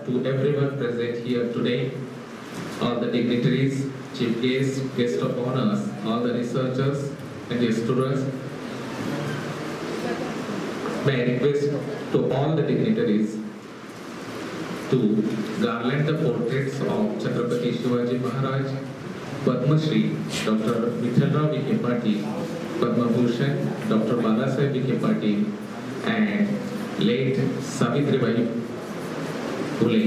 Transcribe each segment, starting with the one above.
to everyone present here today, all the dignitaries, chief guests, guest of honors, all the researchers and the students. May I request to all the dignitaries to garland the portraits of Chhatrapati Shivaji Maharaj, Padma Shri Dr. Vithalrao Vikhe Patil, Padma Bhushan Dr. Balasaheb Vikhe Patil, and late Savitribai Phule.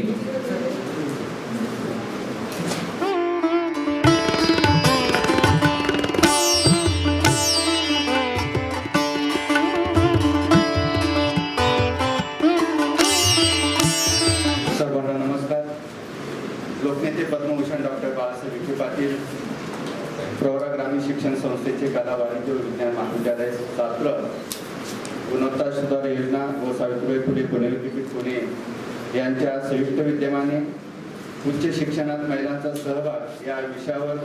लोकनेते Padma Bhushan doctor Balasaheb Vikhe Patil, Pravara ग्रामीण शिक्षण संस्थेचे कला वाणिज्य विज्ञान महाविद्यालय छात्र, गुणवत्ता सुधार योजना व सावित्रीबाई फुले पुणे विद्यापीठ पुणे यांच्या संयुक्त विद्यमाने उच्च शिक्षणात महिलांचा सहभाग या विषयावर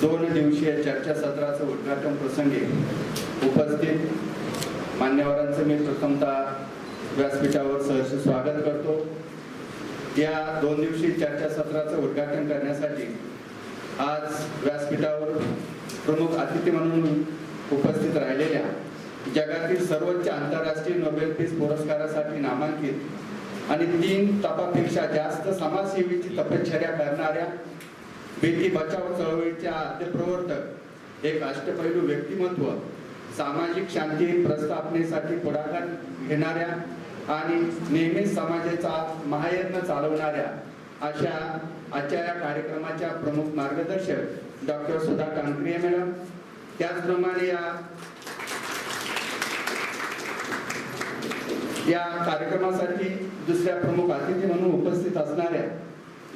2 दिवसीय चर्चासत्राचं उद्घाटन प्रसंगी उपस्थित मान्यवरांचं मी प्रथमतः व्यासपीठावर सहर्ष स्वागत करतो। या 2 दिवसीय चर्चासत्राचं उद्घाटन करण्यासाठी आज व्यासपीठावर प्रमुख अतिथी म्हणून उपस्थित राहिलेल्या जगातील सर्वोच्च आंतरराष्ट्रीय नोबेल पीस पुरस्कारासाठी नामांकित आणि 3 तपापेक्षा जास्त समाजसेवेची तपश्चर्या करणाऱ्या बेटी बचाव चळवळीच्या आद्यप्रवर्तक, एक अष्टपैलू व्यक्तिमत्व, सामाजिक शांती प्रस्थापनेसाठी पुढाकार घेणाऱ्या आणि नेहमी समाजाचा महायज्ञ चालवणाऱ्या अशा आजच्या या कार्यक्रमाच्या प्रमुख मार्गदर्शक डॉक्टर सुधा कांकरिया मॅडम, त्याचप्रमाणे या कार्यक्रमासाठी दुसऱ्या प्रमुख अतिथी म्हणून उपस्थित असणाऱ्या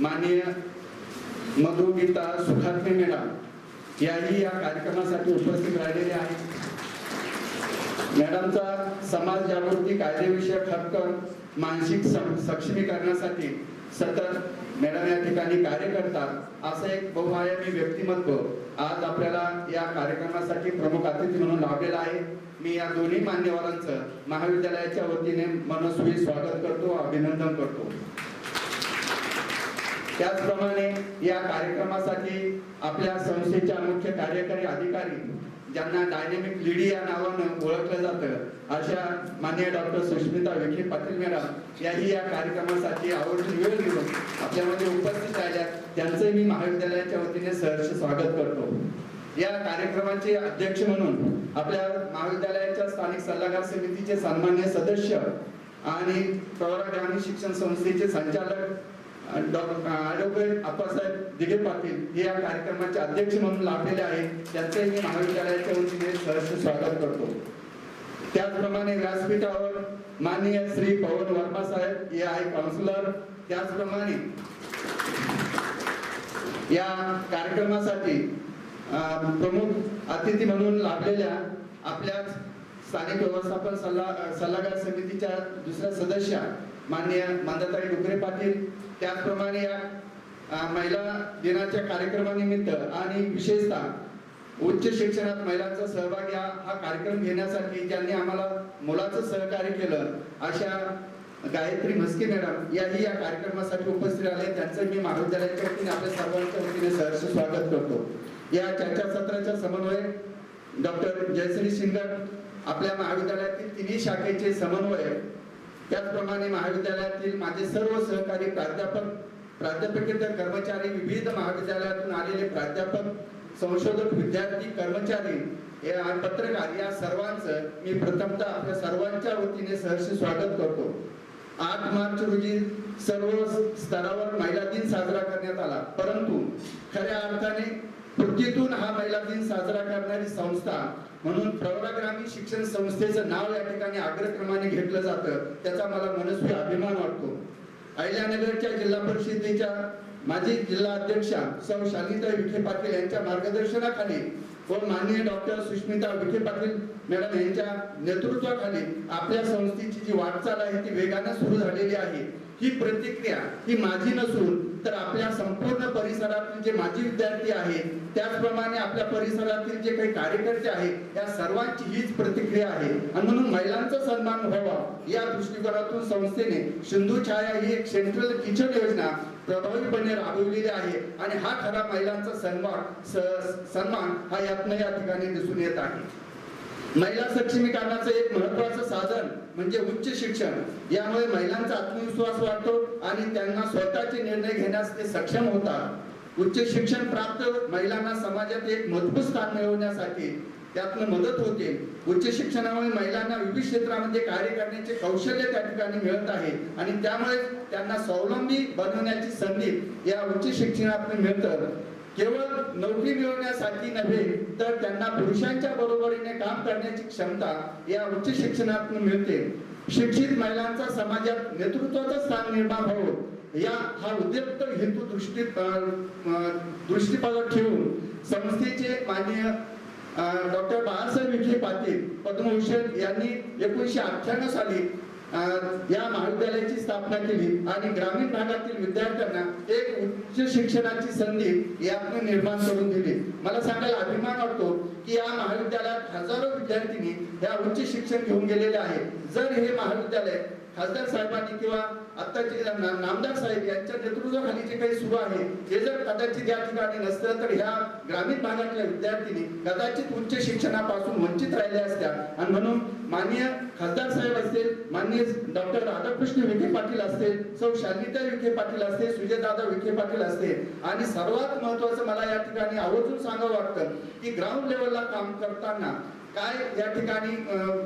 माननीय मधुगीता सुखात्मे मॅडम याही या कार्यक्रमासाठी उपस्थित राहिलेले आहेत। मॅडमचा समाज जागृती, कायदेविषयक हक्क, मानसिक सक्षमीकरणासाठी सतत मॅडम या ठिकाणी कार्य करतात। असं एक बहुआयामी व्यक्तिमत्व आज आपल्याला या कार्यक्रमासाठी प्रमुख अतिथी म्हणून लाभलेला आहे। मी या दोन्ही मान्यवरांचं महाविद्यालयाच्या वतीने मनस्वी स्वागत करतो, अभिनंदन करतो। त्याचप्रमाणे या कार्यक्रमासाठी आपल्या संस्थेच्या मुख्य कार्यकारी अधिकारी, ज्यांना डायनेमिक लेडी या नावानं ओळखलं जातं, अशा माननीय डॉक्टर सुष्मिता विखे पाटील मॅडम याही या कार्यक्रमासाठी आवर्जून वेळ घेऊन आपल्यामध्ये उपस्थित राहिल्या, त्यांचे मी महाविद्यालयाच्या वतीने सहर्ष स्वागत करतो। या कार्यक्रमाचे अध्यक्ष म्हणून आपल्या महाविद्यालयाच्या स्थानिक सल्लागार समितीचे सन्माननीय सदस्य आणि प्रवरा ग्रामीण शिक्षण संस्थेचे संचालक ॲडव्होकेट अप्पासाहेब दिघे पाटील हे या कार्यक्रमाचे अध्यक्ष म्हणून लाभलेले आहेत, त्यांचे मी महाविद्यालयाच्या वतीने सहर्ष स्वागत करतो। त्याचप्रमाणे व्यासपीठावर माननीय श्री पवन वर्मा साहेब हे आहे काउन्सिलर। त्याचप्रमाणे या कार्यक्रमासाठी प्रमुख अतिथी म्हणून लाभलेल्या आपल्या स्थानिक व्यवस्थापन सल्लागार समितीच्या दुसऱ्या सदस्य माननीय मंदाताई डुकरे पाटील, त्याचप्रमाणे या महिला दिनाच्या कार्यक्रमानिमित्त आणि विशेषतः उच्च शिक्षणात महिलांचा सहभाग हा कार्यक्रम घेण्यासाठी ज्यांनी आम्हाला मोलाचं सहकार्य केलं अशा गायत्री म्हस्के मॅडम याही या कार्यक्रमासाठी उपस्थित आले, त्यांचं मी महाविद्यालयाच्या वतीने आपल्या सर्वांच्या वतीने सहर्ष स्वागत करतो। या चर्चासत्राच्या समन्वयक डॉक्टर जयश्री शिंगर, आपल्या महाविद्यालयातील 3 शाखेचे समन्वयक, त्याचप्रमाणे महाविद्यालयातील माझे सर्व सहकारी प्राध्यापकेतर कर्मचारी, विविध महाविद्यालयातून आलेले प्राध्यापक, संशोधक, विद्यार्थी, कर्मचारी, पत्रकार या सर्वांचं मी प्रथमतः आपल्या सर्वांच्या वतीने सहर्ष स्वागत करतो। 8 मार्च रोजी सर्व स्तरावर महिला दिन साजरा करण्यात आला, परंतु खऱ्या अर्थाने कृतीतून हा महिला दिन साजरा करणारी संस्था म्हणून प्रवरा ग्रामीण शिक्षण संस्थेचं नाव या ठिकाणी अग्रक्रमाने घेतलं जातं, त्याचा मला मनस्वी अभिमान वाटतो। अहिल्यानगरच्या जिल्हा परिषदेच्या माजी जिल्हा अध्यक्षा सौ शालिनीताई विखे पाटील यांच्या मार्गदर्शनाखाली व माननीय डॉक्टर सुष्मिता विखे पाटील मॅडम यांच्या नेतृत्वाखाली आपल्या संस्थेची जी वाटचाल आहे ती वेगाने सुरू झालेली आहे। ही प्रतिक्रिया ही माझी नसून तर आपल्या संपूर्ण परिसरातील जे माजी विद्यार्थी आहेत त्याचप्रमाणे आपल्या परिसरातील जे काही कार्यकर्ते आहेत या सर्वांची हीच प्रतिक्रिया आहे आणि म्हणून महिलांचा सन्मान व्हावा या दृष्टिकोनातून संस्थेने सिंधू छाया ही एक सेंट्रल किचन योजना प्रभावीपणे राबवलेली आहे आणि हा खरा महिलांचा सन्मान हा यातनं या ठिकाणी दिसून येत आहे. महिला सक्षमीकरणाचं एक महत्त्वाचं साधन म्हणजे उच्च शिक्षण. यामुळे महिलांचा आत्मविश्वास वाढतो आणि त्यांना स्वतःचे निर्णय घेण्यास ते सक्षम होतात. उच्च शिक्षण प्राप्त महिलांना समाजात एक मजबूत स्थान मिळवण्यासाठी त्यातनं मदत होते. उच्च शिक्षणामुळे महिलांना विविध क्षेत्रामध्ये कार्य करण्याचे कौशल्य त्या ठिकाणी मिळत आहे आणि त्यामुळे त्यांना स्वावलंबी बनवण्याची संधी या उच्च शिक्षणातून मिळतं. केवळ नोकरी मिळवण्यासाठी नव्हे तर त्यांना पुरुषांच्या बरोबरीने काम करण्याची क्षमता या उच्च शिक्षणातून मिळते. शिक्षित महिलांचा समाजात नेतृत्वाचं स्थान निर्माण व्हावं या हा उद्युक्त हेतू दृष्टीपथात ठेवून संस्थेचे माननीय डॉक्टर बाळासाहेब विखे पाटील पद्मभूषण यांनी 1998 साली या महाविद्यालयाची स्थापना केली आणि ग्रामीण भागातील विद्यार्थ्यांना एक उच्च शिक्षणाची संधी यातून निर्माण करून दिली. मला सांगायला अभिमान वाटतो की या महाविद्यालयात हजारो विद्यार्थिनी या उच्च शिक्षण घेऊन गेलेले आहेत. जर हे महाविद्यालय खासदार साहेबांनी किंवा आत्ताचे नामदार साहेब यांच्या नेतृत्वाखाली जे काही सुरू आहे हे जर कदाचित या ठिकाणी नसतं तर ह्या ग्रामीण भागातल्या विद्यार्थिनी कदाचित उच्च शिक्षणापासून वंचित राहिल्या असत्या. आणि म्हणून माननीय खासदार साहेब असतील, माननीय डॉक्टर राधाकृष्ण विखे पाटील असतील, सौ शालिनीताई विखे पाटील असतील, सुजयदादा विखे पाटील असतील आणि सर्वात महत्त्वाचं मला या ठिकाणी आवर्जून सांगावं वाटतं की ग्राउंड लेवलला काम करताना काय या ठिकाणी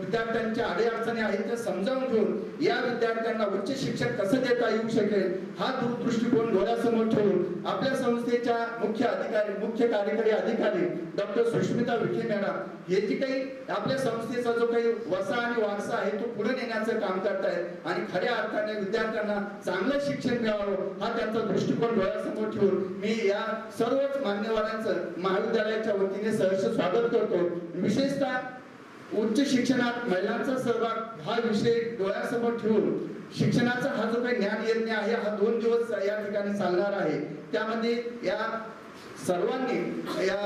विद्यार्थ्यांच्या अडीअडचणी आहेत त्या समजावून घेऊन या विद्यार्थ्यांना उच्च शिक्षण कसं देता येऊ शकेल हा दूरदृष्टिकोन डोळ्यासमोर ठेवून आपल्या संस्थेच्या मुख्य कार्यकारी अधिकारी डॉक्टर सुष्मिता विखे मॅडम हे जी काही आपल्या संस्थेचा जो काही वसा आणि वारसा आहे तो पुढे नेण्याचं काम करतायत आणि खऱ्या अर्थाने विद्यार्थ्यांना चांगलं शिक्षण मिळावं हा त्यांचा दृष्टिकोन डोळ्यासमोर ठेवून मी या सर्वच मान्यवरांचं महाविद्यालयाच्या वतीने सहर्ष स्वागत करतो. विशेषतः उच्च शिक्षणात महिलांचा सहभाग हा विषय डोळ्यासमोर ठेवून शिक्षणाचा हा जो काही ज्ञान यज्ञ आहे हा 2 दिवस या ठिकाणी चालणार आहे. त्यामध्ये या सर्वांनी या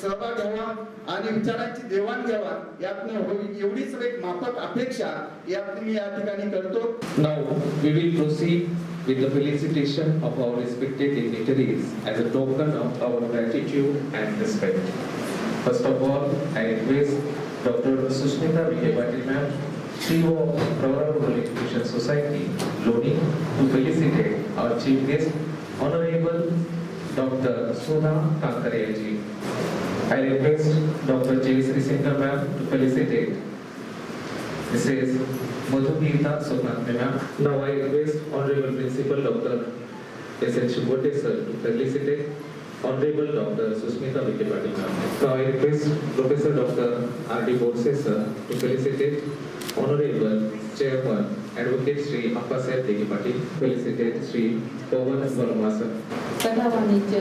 सहभाग घ्यावा आणि विचारांची देवाणघेवाण यातून होईल एवढीच एक माफक अपेक्षा यातून मी या ठिकाणी करतो. Now we will proceed with the felicitation of our respected dignitaries as a token of our gratitude and respect. First of all, I request Dr. Sushmita Vikhe Patil ma'am, CEO of Pravara Rural Education Society, Loni, to felicitate our chief guest, Honorable Dr. Sudha Kankaria ji. I request Dr. Jayasri Singhal ma'am to felicitate Mrs. Madhukita Sokante ma'am. Now I request Honorable Principal Dr. S.N. Shubhote sir to felicitate Honorable Dr. Sushmita Vikhe Patil ma'am. Now I request Professor Dr. R.D. Borse sir to felicitate Honorable Chairman Advocate Sri Appasaheb Vikhe Patil, felicitate Sri Pawan Verma sir. कला वाणिज्य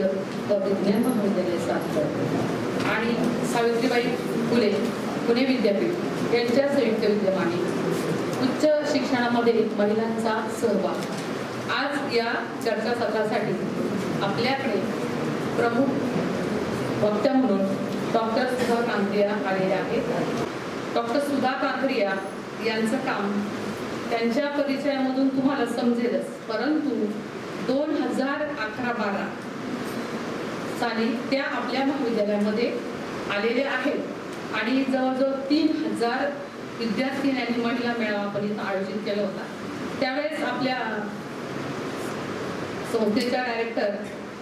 व विज्ञान महाविद्यालय सातारा आणि सावित्रीबाई फुले पुणे विद्यापीठ यांच्या संयुक्त विद्यमाने उच्च शिक्षणामध्ये महिलांचा सहभाग आज या चर्चासत्रासाठी आपल्याकडे प्रमुख वक्त्या म्हणून डॉक्टर सुधा कांकरिया आलेले आहेत. डॉक्टर सुधा कांकरिया यांचं काम त्यांच्या परिचयामधून तुम्हाला समजेलच, परंतु 2011-12 साली त्या आपल्या महाविद्यालयामध्ये आलेले आहेत आणि जवळजवळ 3000 विद्यार्थिनींनी महिला मेळावा पण इथं आयोजित केला होता. त्यावेळेस आपल्या संस्थेच्या डायरेक्टर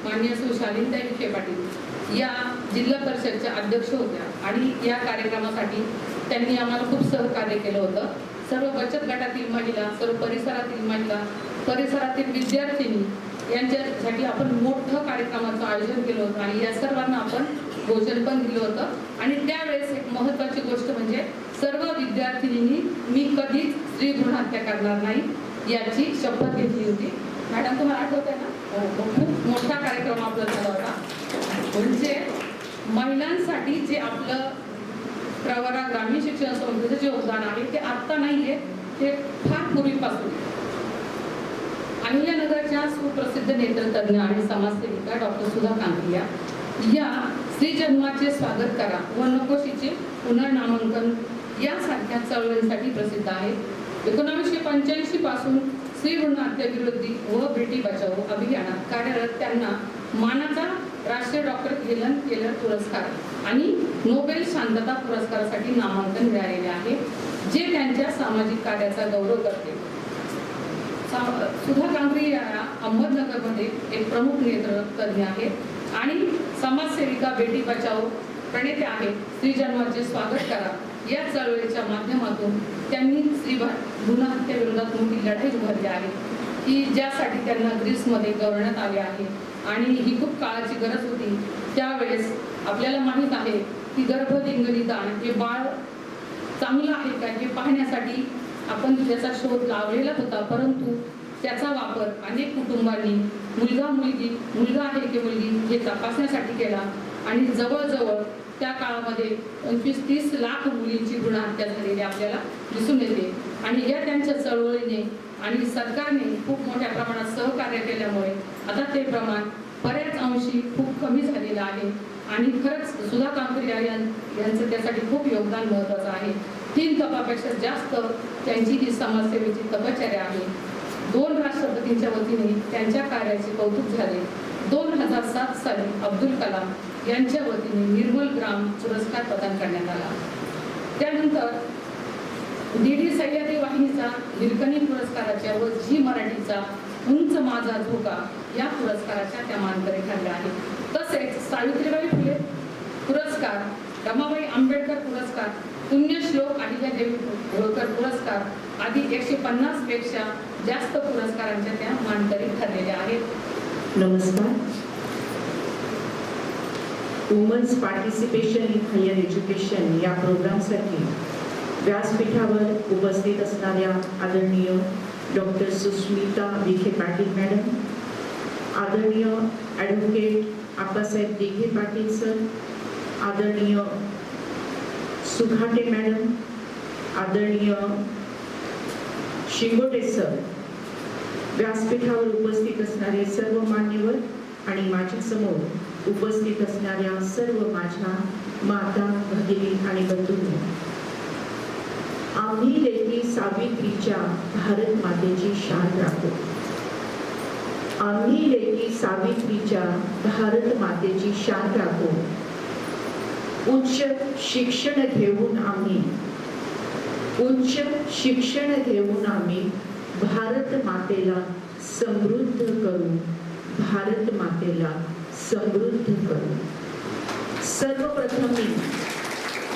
माननीय शालिनीताई विखे पाटील या जिल्हा परिषदच्या अध्यक्ष होत्या आणि या कार्यक्रमासाठी त्यांनी आम्हाला खूप सहकार्य केलं होतं. सर्व बचत गटातील महिला, सर्व परिसरातील महिला, परिसरातील विद्यार्थिनी यांच्यासाठी आपण मोठं कार्यक्रमाचं आयोजन केलं होतं आणि या सर्वांना आपण भोजन पण दिलं होतं. आणि त्यावेळेस एक महत्त्वाची गोष्ट म्हणजे सर्व विद्यार्थिनींनी मी कधीच स्त्री भ्रूण हत्या करणार नाही याची शपथ घेतली होती. मॅडम तुम्हाला आठवत आहे ना? खूप मोठा कार्यक्रम आपला झाला होता. म्हणजे महिलांसाठी जे आपलं प्रवरा ग्रामीण शिक्षण संस्थेचं जे योगदान आहे ते आत्ता नाहीये, ते फार पूर्वीपासून. अहिल्यानगरच्या सुप्रसिद्ध नेत्रतज्ञ आणि समाजसेविका डॉक्टर सुधा कांकरिया या स्त्री जन्माचे स्वागत करा व नकोशीचे पुनर्नामांकन यासारख्या चळवळींसाठी प्रसिद्ध आहे. 1985 पासून स्त्री भ्रूण हत्याविरोधी व बेटी बचाओ अभियानात कार्यरत त्यांना मानाचा राष्ट्रीय डॉक्टर हेलन केलर पुरस्कार आणि नोबेल शांतता पुरस्कारासाठी नामांकन मिळालेले आहे, जे त्यांच्या सामाजिक कार्याचा गौरव करते. सुधा कांकरी या अहमदनगरमध्ये एक प्रमुख नेतृत्वज्ञ आहेत आणि समाजसेविका बेटी बचाओ प्रणेते आहेत. स्त्री जन्माचे स्वागत करा या चळवळीच्या माध्यमातून त्यांनी स्त्री भ्रूण हत्येविरोधात मोठी लढाई उभारली आहे, की ज्यासाठी त्यांना ग्रीसमध्ये गौरवण्यात आले आहे आणि ही खूप काळाची गरज होती. त्यावेळेस आपल्याला माहीत आहे की गर्भलिंगनी दान हे बाळ चांगलं आहे का हे पाहण्यासाठी आपण त्याचा शोध लावलेला होता, परंतु त्याचा वापर अनेक कुटुंबांनी मुलगा आहे की मुलगी हे तपासण्यासाठी केला आणि जवळजवळ त्या काळामध्ये 25-30 लाख मुलींची भ्रूण हत्या झालेली आपल्याला दिसून येते. आणि या त्यांच्या चळवळीने आणि सरकारने खूप मोठ्या प्रमाणात सहकार्य केल्यामुळे आता ते प्रमाण बऱ्याच अंशी खूप कमी झालेलं आहे आणि खरंच सुधा कांकरी यांचं त्यासाठी खूप योगदान महत्त्वाचं आहे. 3 तपापेक्षा जास्त त्यांची ही समाजसेवेची तपश्चर्या आहे. 2 राष्ट्रपतींच्या वतीने त्यांच्या कार्याचे कौतुक झाले. 2007 साली अब्दुल कलाम यांच्या वतीने निर्मल ग्राम पुरस्कार प्रदान करण्यात आला. त्यानंतर DD सह्याद्री वाहिनीचा हिरकणी पुरस्काराच्या व झी मराठीचा उंच माझा धोका या पुरस्काराच्या त्या मानकरी ठरल्या आहेत. तसेच सावित्रीबाई फुले पुरस्कार, रमाबाई आंबेडकर पुरस्कार, पुण्यश्लोक अहिल्यादेवी होळकर पुरस्कार आदी 150 पेक्षा जास्त पुरस्कारांच्या त्या मानकरी ठरलेल्या आहेत. नमस्कार. Women's participation in higher education या प्रोग्रामसाठी व्यासपीठावर उपस्थित असणाऱ्या आदरणीय डॉक्टर सुस्मिता विखे पाटील मॅडम, आदरणीय ॲडव्होकेट आप्पासाहेब दिघे पाटील सर, आदरणीय सुघाटे मॅडम, आदरणीय शिंगोटे सर, व्यासपीठावर उपस्थित असणारे सर्व मान्यवर आणि माझ्या समोर उपस्थित असणाऱ्या सर्व माझ्या माता, भगिनी आणि बंधूंनो, आम्ही लेकी सावित्रीच्या भारत मातेची शान राखू. आम्ही लेकी सावित्रीच्या भारत मातेची शान राखू. उच्च शिक्षण घेऊन आम्ही भारत मातेला समृद्ध करू. भारत मातेला समृद्ध करू. सर्वप्रथम मी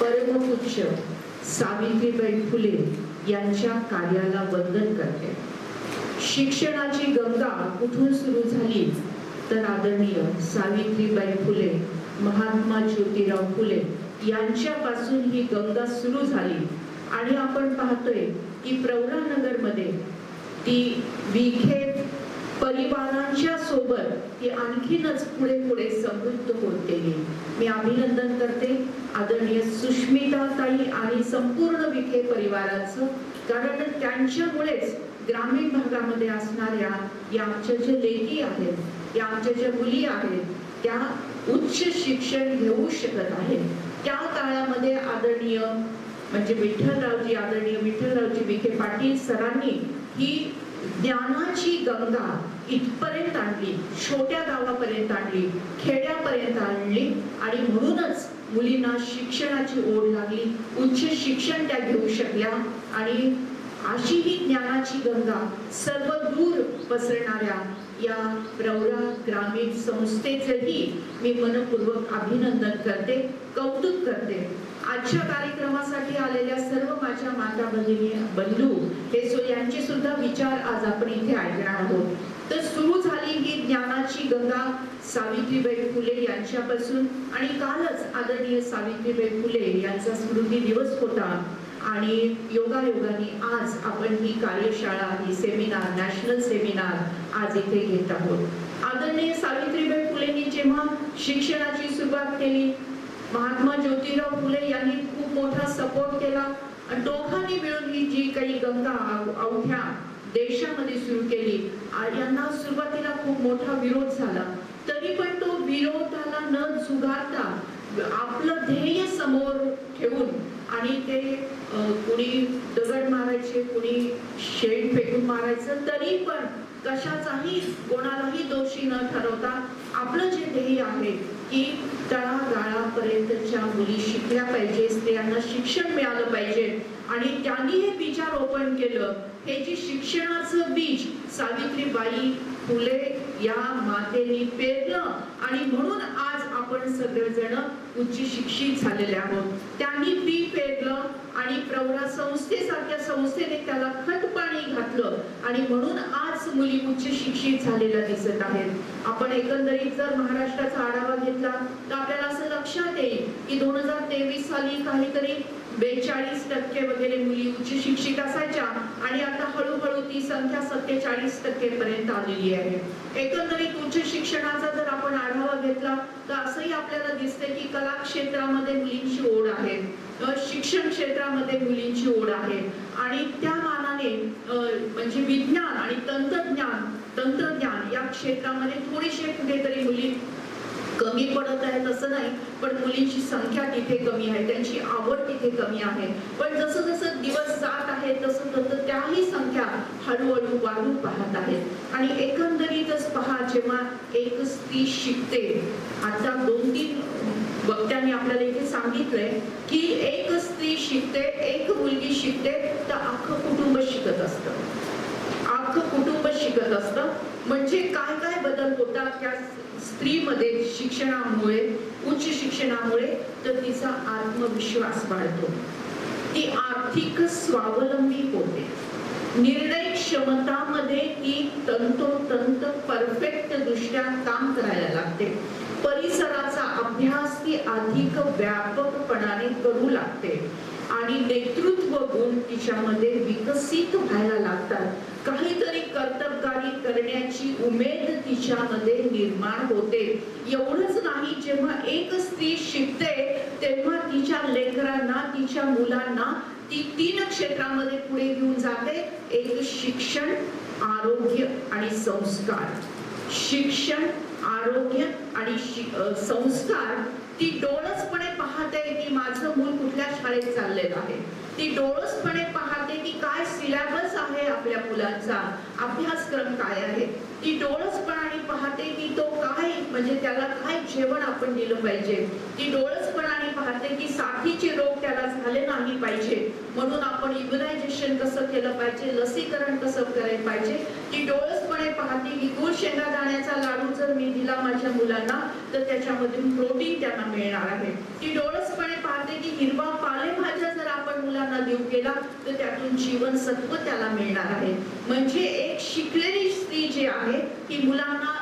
परमपूज्य सावित्रीबाई फुले यांच्या कार्याला वंदन करते. शिक्षणाची गंगा कुठून सुरू झाली तर आदरणीय सावित्रीबाई फुले, महात्मा ज्योतिराव फुले यांच्यापासून ही गंगा सुरू झाली. आणि आपण पाहतोय की प्रवरानगरमध्ये ती विखे परिवारांच्या सोबत ती आणखीनच पुढे पुढे समृद्ध होत गेली. मी अभिनंदन करते आदरणीय सुष्मिता ताई आणि संपूर्ण विखे परिवाराचं, कारण त्यांच्यामुळेच ग्रामीण भागामध्ये असणाऱ्या या आमच्या ज्या लेकी आहेत, या आमच्या ज्या मुली आहेत, त्या उच्च शिक्षण घेऊ शकत आहेत. त्या काळामध्ये आदरणीय आदरणीय विठ्ठलरावजी विखे पाटील सरांनी ही ज्ञानाची गंगा इथपर्यंत आणली, छोट्या गावापर्यंत आणली, खेड्यापर्यंत आणली आणि म्हणूनच मुलींना शिक्षणाची ओढ लागली. उच्च शिक्षण त्या घेऊ शकल्या आणि अशी ही ज्ञानाची गंगा सर्व दूर पसरणाऱ्या या प्रवरा ग्रामीण संस्थेचेही मी मनपूर्वक अभिनंदन करते, कौतुक करते. आजच्या कार्यक्रमासाठी आलेल्या सर्व माझ्या माता भगिनी, बंधू हे यांचे सुद्धा विचार आज आपण इथे ऐकणार आहोत. तर सुरू झाली ही ज्ञानाची गंगा सावित्रीबाई फुले यांच्यापासून आणि कालच आदरणीय सावित्रीबाई फुले यांचा स्मृती दिवस होता आणि योगायोगाने आज आपण ही कार्यशाळा, ही सेमिनार, नॅशनल सेमिनार आज इथे घेत आहोत. आदरणीय सावित्रीबाई फुलेंनी जेव्हा शिक्षणाची सुरुवात केली, महात्मा ज्योतिराव फुले यांनी खूप मोठा सपोर्ट केला आणि दोघांनी मिळून ही जी काही गंगा अवघ्या देशामध्ये सुरू केली. यांना सुरुवातीला खूप मोठा विरोध झाला, तरी पण तो विरोधाला न झुगारता आपलं ध्येय समोर ठेवून आणि ते कुणी दगड मारायचे, कुणी शेण फेकून मारायचं, तरी पण कशाचाही कोणालाही दोषी न ठरवता आपलं जे ध्येय आहे की तळागाळापर्यंतच्या मुली शिकल्या पाहिजे, स्त्रियांना शिक्षण मिळालं पाहिजे आणि त्यांनी हे बीजारोपण केलं. हे जे शिक्षणाचं बीज सावित्रीबाई फुले या मातेने पेरलं आणि म्हणून आज आपण सगळेजण उच्च शिक्षित झालेले आहोत. त्यांनी बी पेरलं आणि प्रवरा संस्थेसारख्या संस्थेने त्याला खत पाणी घातलं आणि म्हणून आज मुली उच्च शिक्षित झालेल्या दिसत आहेत. आपण एकंदरीत जर महाराष्ट्राचा आढावा घेतला तर आपल्याला असं लक्षात येईल की 2023 साली काहीतरी 42% वगैरे मुली उच्च शिक्षित असायच्या आणि आता हळूहळू ती संख्या 47% पर्यंत आलेली आहे. एकंदरीत उच्च शिक्षणाचा जर आपण आढावा घेतला तर असंही आपल्याला दिसते की कला क्षेत्रामध्ये मुलींची ओढ आहे, शिक्षण क्षेत्रामध्ये मुलींची ओढ आहे आणि त्या मानाने म्हणजे विज्ञान आणि तंत्रज्ञान या क्षेत्रामध्ये थोडीशी कुठेतरी मुली कमी पडत आहेत असं नाही, पण मुलींची संख्या तिथे कमी आहे, त्यांची आवड तिथे कमी आहे. पण जसं जसं दिवस जात आहे तसं तसं त्याही संख्या हळूहळू वाढू पाहत आहेत. आणि एकंदरीतच पहा, जेव्हा एक स्त्री शिकते, आता 2-3 वक्त्यांनी आपल्याला इथे सांगितलंय की एक स्त्री शिकते, एक मुलगी शिकते तर अख्खं कुटुंब शिकत असतं, अख्खं कुटुंब शिकत असतं. म्हणजे काय काय बदल होतात त्या स्त्रीमध्ये शिक्षणामुळे, उच्च शिक्षणामुळे, तर तिचा आत्मविश्वास वाढतो, ती आर्थिक स्वावलंबी होते, निर्णय क्षमतामध्ये ती तंतोतंत परफेक्ट दृष्ट्या काम करायला लागते, परिसराचा अभ्यास ती अधिक व्यापकपणाने करू लागते आणि नेतृत्व गुण तिच्यामध्ये विकसित व्हायला लागतात. काहीतरी कर्तबगारी करण्याची उमेद तिच्यामध्ये निर्माण होते. एवढंच नाही, जेव्हा एक स्त्री शिकते तेव्हा तिच्या लेकरांना, तिच्या मुलांना ती 3 क्षेत्रामध्ये पुढे घेऊन जाते. एक शिक्षण, आरोग्य आणि संस्कार. शिक्षण, आरोग्य आणि संस्कार. ती डोळसपणे पाहते की माझं मूल कुठल्या शाळेत चाललेलं आहे, ती डोळसपणे पाहते की काय सिलेबस आहे आपल्या मुलांचा, अभ्यासक्रम काय आहे, ती डोळसपणाने पाहते की तो काय, म्हणजे त्याला काय जेवण आपण दिलं पाहिजे, ती डोळसपणाने पाहते की साथीचे रोग त्याला झाले नाही पाहिजे म्हणून आपण इम्युनायझेशन कसं केलं पाहिजे, लसीकरण कसं करायला पाहिजे. ती डोळसपणे पाहते की गुळ शेंगादाण्याचा लाडू जर मी दिला माझ्या मुलांना तर त्याच्यामधून प्रोटीन त्यांना मिळणार आहे. ती डोळसपणे पाहते की हिरवा पालेभाज्या जर आपण मुलांना देऊ केला तर त्यातून जीवनसत्व त्याला मिळणार आहे. म्हणजे एक शिकलेली स्त्री जी आहे ती मुलांना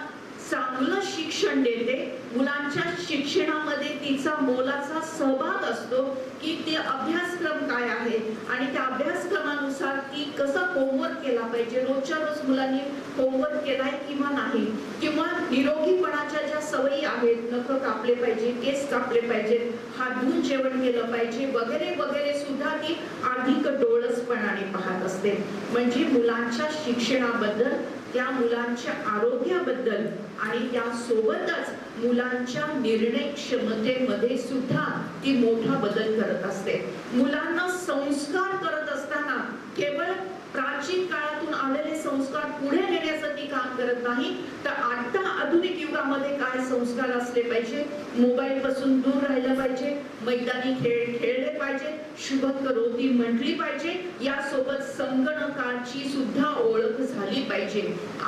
चांगलं शिक्षण देते, मुलांच्या शिक्षणामध्ये तिचा मोलाचा सहभाग असतो की ते अभ्यासक्रम काय आहे आणि त्या अभ्यासक्रमानुसार ती कसा होमवर्क केला पाहिजे, रोजच्या रोज मुलांनी होमवर्क केलाय किंवा नाही, किंवा निरोगीपणाच्या ज्या सवयी आहेत, नख कापले पाहिजे, केस कापले पाहिजेत, हात धुवून जेवण केलं पाहिजे वगैरे वगैरे सुद्धा ती अधिक डोळसपणाने पाहत असते. म्हणजे मुलांच्या शिक्षणाबद्दल, त्या मुलांच्या आरोग्याबद्दल आणि त्यासोबतच मुलांच्या निर्णय क्षमतेमध्ये सुद्धा ती मोठा बदल करत असते. मुलांना संस्कार करत असताना केवळ प्राचीन काळातून आलेले संस्कार पुढे नेण्यासाठी काम करत नाही, तर आता आधुनिक युगामध्ये काय संस्कार असले पाहिजे, मोबाईल पासून दूर राहिलं पाहिजे, मैदानी खेळ खेळले पाहिजे, शुभ करोती म्हटली पाहिजे, यासोबत संगणकाची सुद्धा ओळख झाली पाहिजे.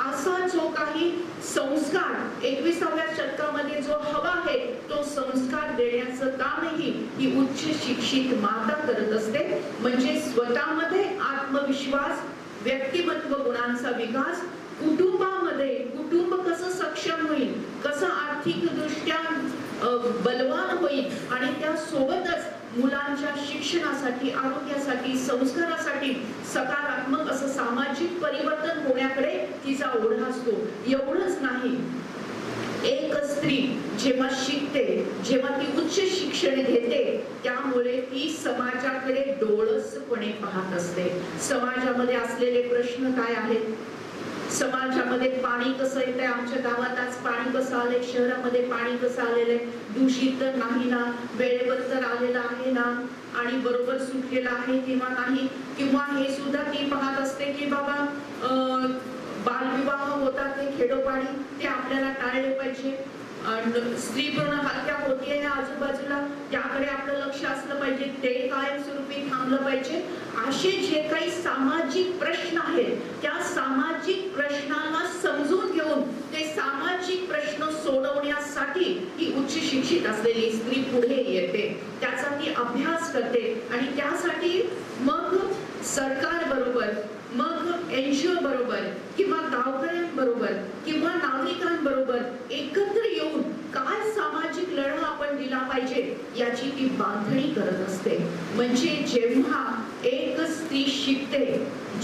असा जो काही संस्कार 21व्या शतकामध्ये जो हवा आहे तो संस्कार देण्याचं कामही ही उच्च शिक्षित माता करत असते. म्हणजे स्वतःमध्ये आत्मविश्वास, व्यक्तिमत्व गुणांचा विकास, कुटुंबामध्ये कुटुंब कसं सक्षम होईल, कसं आर्थिक दृष्ट्या बलवान होईल आणि त्या सोबतच मुलांच्या शिक्षणासाठी, आरोग्यासाठी, संस्कारासाठी सकारात्मक असं सामाजिक परिवर्तन होण्याकडे तिचा ओढा असतो. एवढंच नाही, एक स्त्री जेव्हा शिकते, जेव्हा ती उच्च शिक्षण घेते, त्यामुळे ती समाजाकडे डोळसपणे पाहत असते. समाजामध्ये असलेले प्रश्न काय आहेत, समाजामध्ये पाणी कसं येतंय, आमच्या गावात आज पाणी कसं आलंय, शहरामध्ये पाणी कसं आलेलं आहे, दूषित तर नाही ना, वेळेवर तर आलेलं आहे ना, आणि बरोबर सुटलेलं आहे किंवा नाही, किंवा हे सुद्धा ती पाहत असते की बाबा बालविवाह होतात ते खेडोपाडी, ते आपल्याला टाळले पाहिजे. स्त्री भ्रूण हत्या होतीये आजूबाजूला, त्याकडे आपलं लक्ष असलं पाहिजे, ते कायमस्वरूपी थांबलं पाहिजे. असे जे काही सामाजिक प्रश्न आहेत, त्या सामाजिक प्रश्नांना समजून घेऊन ते सामाजिक प्रश्न सोडवण्यासाठी ही उच्च शिक्षित असलेली स्त्री पुढे येते, त्याचा ती अभ्यास करते, आणि त्यासाठी मग सरकार बरोबर, मग NGO बरोबर, किंवा गावकऱ्यांबरोबर, किंवा नागरिकांबरोबर एकत्र येऊन काय सामाजिक लढा आपण दिला पाहिजे याची ती बांधणी करत असते. म्हणजे जेव्हा एक स्त्री शिकते,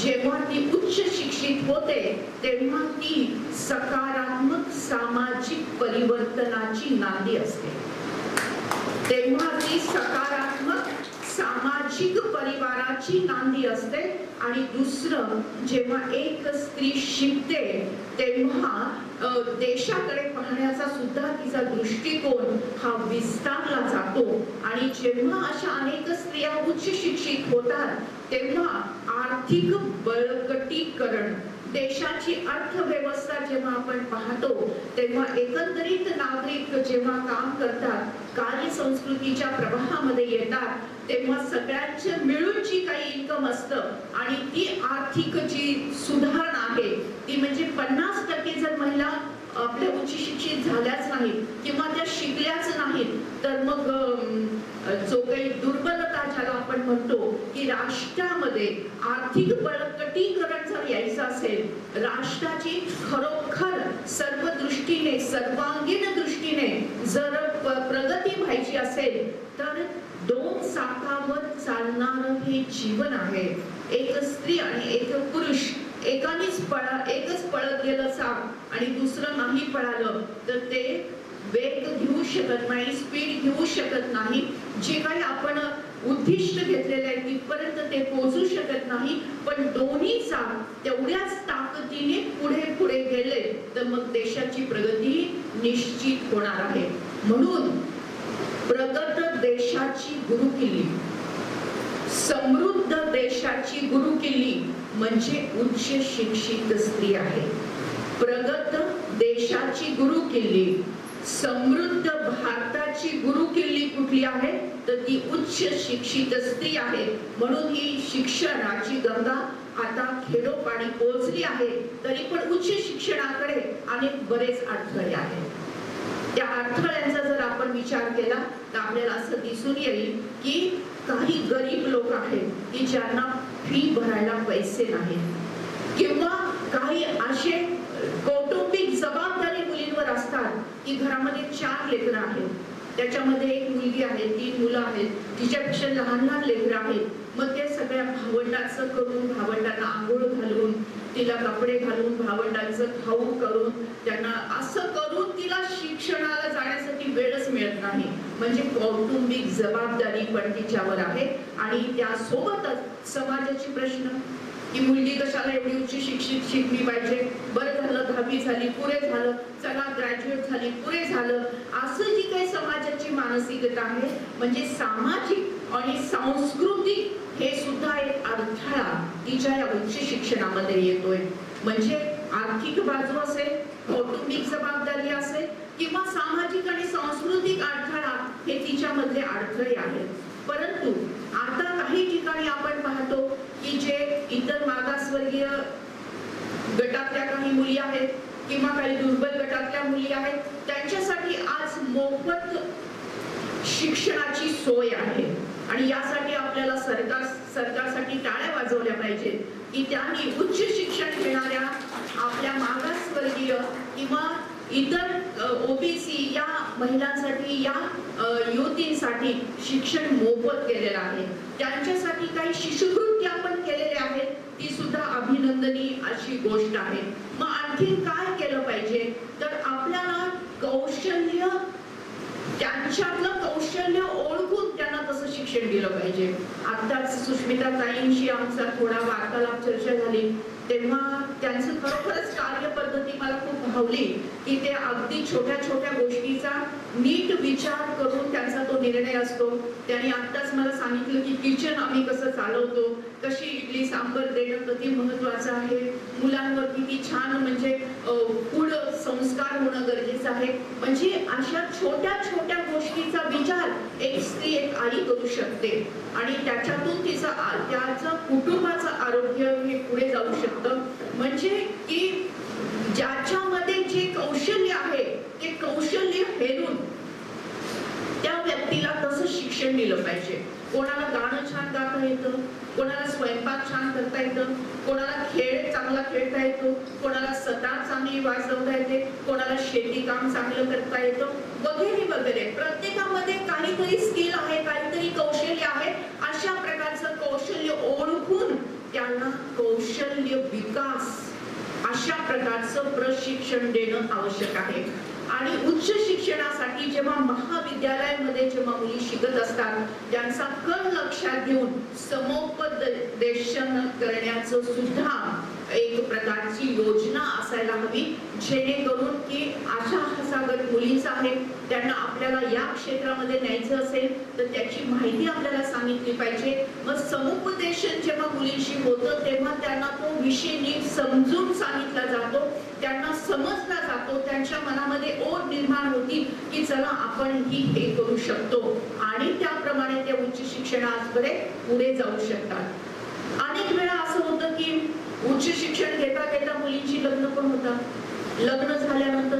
जेव्हा ती उच्च शिक्षित होते, तेव्हा ती सकारात्मक सामाजिक परिवर्तनाची नांदी असते. तेव्हा ती सकारात्मक सामाजिक परिवाराची नांदी असते. आणि दुसरं, जेव्हा एक स्त्री शिकते तेव्हा देशाकडे पाहण्याचा सुद्धा तिचा दृष्टिकोन हा विस्तारला जातो. आणि जेव्हा अशा अनेक स्त्रिया उच्च शिक्षित होतात तेव्हा आर्थिक बळकटीकरण, देशाची अर्थव्यवस्था जेव्हा आपण पाहतो तेव्हा एकंदरीत नागरिक जेव्हा काम करतात, कार्यसंस्कृतीच्या प्रवाहामध्ये येतात, तेव्हा सगळ्यांच्या मिळून जी काही इन्कम असतं आणि ती आर्थिक जी सुधारणा आहे ती म्हणजे 50% जर महिला आपल्या उच्च शिक्षित झाल्याच नाहीत किंवा त्या शिकल्याच नाहीत तर मग जो काही दुर्बलता ज्याला आपण म्हणतो की राष्ट्रामध्ये आर्थिक बळकटीकरण जर यायचं असेल, राष्ट्राची खरोखर सर्व दृष्टीने, सर्वांगीण दृष्टीने जर प्रगती व्हायची असेल तर 2 चाकावर चालणारं हे जीवन आहे. एक स्त्री आणि एक पुरुष एकच पळत गेलं चाक आणि दुसरं नाही पळालं तर ते वेग घेऊ शकत नाही, स्पीड घेऊ शकत नाही. जे काही आपण उद्दिष्ट घेतलेले आहे तिथपर्यंत ते पोहोचू शकत नाही. पण दोन्ही चाक तेवढ्याच ताकदीने पुढे पुढे गेले तर मग देशाची प्रगती निश्चित होणार आहे. म्हणून प्रगत देशाची गुरुकिल्ली, समृद्ध देशाची गुरुकिल्ली म्हणजे उच्च शिक्षित स्त्री आहे. प्रगत देशाची गुरुकिल्ली, समृद्ध भारताची गुरुकिल्ली कुठली आहे तर ती उच्च शिक्षित स्त्री आहे. म्हणून ही शिक्षणाची गंगा आता खेडोपाडी पोहोचली आहे. तरी पण उच्च शिक्षणाकडे अनेक बरेच अडथळे आहेत. त्या अडथळ्यांचा जर आपण विचार केला तर आपल्याला असं दिसून येईल की काही गरीब लोक आहेत की ज्यांना फी भरायला पैसे नाहीत, किंवा काही असे कौटुंबिक जबाबदारी मुलींवर असतात की घरामध्ये 4 लेकरं आहेत, त्याच्यामध्ये एक मुलगी आहे, 3 मुलं आहेत, तिच्यापेक्षा लहान लहान लेकरं आहेत. मग ते सगळ्या भावंडाचं करून, भावंडांना आंघोळ घालून, तिला कपडे घालून, भावंडांचं खाऊ करून, त्यांना असं करून तिला शिक्षणाला जाण्यासाठी वेळच मिळत नाही. म्हणजे कौटुंबिक जबाबदारी पण तिच्यावर आहे. आणि त्यासोबतच समाजाचे प्रश्न की मुलगी कशाला एवढी उच्च शिक्षित शिकली पाहिजे, बरं झालं 10वी झाली पुरे झालं, चला ग्रॅज्युएट झाली पुरे झालं, असं जी काही समाजाची मानसिकता आहे. म्हणजे सामाजिक आणि सांस्कृतिक हे सुद्धा एक अडथळा तिच्या या उच्च शिक्षणामध्ये येतोय. म्हणजे आर्थिक बाजू असेल, कौटुंबिक जबाबदारी असेल किंवा सामाजिक आणि सांस्कृतिक अडथळा हे तिच्यामधले अडथळे आहेत. परंतु आता काही ठिकाणी आपण पाहतो की जे इतर मागासवर्गीय गटातल्या काही मुली आहेत किंवा काही दुर्बल गटातल्या मुली आहेत, त्यांच्यासाठी आज मोफत शिक्षणाची सोय आहे. आणि यासाठी आपल्याला सरकारसाठी टाळ्या वाजवल्या पाहिजेत की त्यांनी उच्च शिक्षण घेणाऱ्या आपल्या मागासवर्गीय किंवा इतर OBC या महिलांसाठी, या युवतींसाठी शिक्षण मोफत केलेलं आहे. त्यांच्यासाठी काही शिष्यवृत्ती आपण केलेल्या आहेत, ती सुद्धा अभिनंदनीय अशी गोष्ट आहे. मग आणखी काय केलं पाहिजे तर आपल्याला कौशल्य, त्यांच्यातलं कौशल्य ओळखून त्यांना तसं शिक्षण दिलं पाहिजे. आत्ताच सुष्मिता ताईंशी आमचा थोडा वार्तालाप चर्चा झाली तेव्हा त्यांचं खरोखरच कार्यपद्धती मला खूप भावली की ते अगदी छोट्या छोट्या गोष्टीचा नीट विचार करून त्यांचा तो निर्णय असतो. त्यांनी आत्ताच मला सांगितलं की किचन आम्ही कसं चालवतो, कशी इडली सांबर देणं किती महत्वाचं आहे, मुलांवर किती छान म्हणजे पुढ संस्कार होणं गरजेचं आहे. म्हणजे अशा छोट्या छोट्या गोष्टीचा विचार एक स्त्री एक आई करू शकते आणि त्याच्यातून त्याचं कुटुंबाचं आरोग्य हे पुढे जाऊ शकतं. म्हणजे की ज्याच्यामध्ये जे कौशल्य आहे ते कौशल्य हेरून त्या व्यक्तीला तसं शिक्षण दिलं पाहिजे. कोणाला गाणं छान गाता येतं, कोणाला स्वयंपाक छान करता येतं, कोणाला खेळ चांगला खेळता येतो, कोणाला सतार चांगली वाजवता येते, कोणाला शेती काम चांगलं करता येतं वगैरे वगैरे. प्रत्येकामध्ये काहीतरी स्किल आहे, काहीतरी कौशल्य आहे. अशा प्रकारचं कौशल्य ओळखून त्यांना कौशल्य विकास अशा प्रकारचं प्रशिक्षण देणं आवश्यक आहे. आणि उच्च शिक्षणासाठी जेव्हा महाविद्यालयामध्ये जेव्हा मुली शिकत असतात त्यांचा कल लक्षात घेऊन समुपदेशन करण्याचं सुद्धा एक प्रकारची योजना असायला हवी, जेणेकरून की अशा हसागत मुलीच आहेत त्यांना आपल्याला या क्षेत्रामध्ये न्यायचं असेल तर त्याची माहिती आपल्याला सांगितली पाहिजे. मग समुपदेशन जेव्हा मुलींशी होतं तेव्हा त्यांना तो विषय नीट समजून सांगितला जातो, त्यांना समजला जातो, त्यांच्या मनामध्ये ओढ निर्माण होती की चला आपण ही हे करू शकतो आणि त्याप्रमाणे त्या उच्च शिक्षणाकडे पुढे जाऊ शकतात. अनेक वेळा असं होतं की उच्च शिक्षण घेता घेता मुलींची लग्न पण होतात, लग्न झाल्यानंतर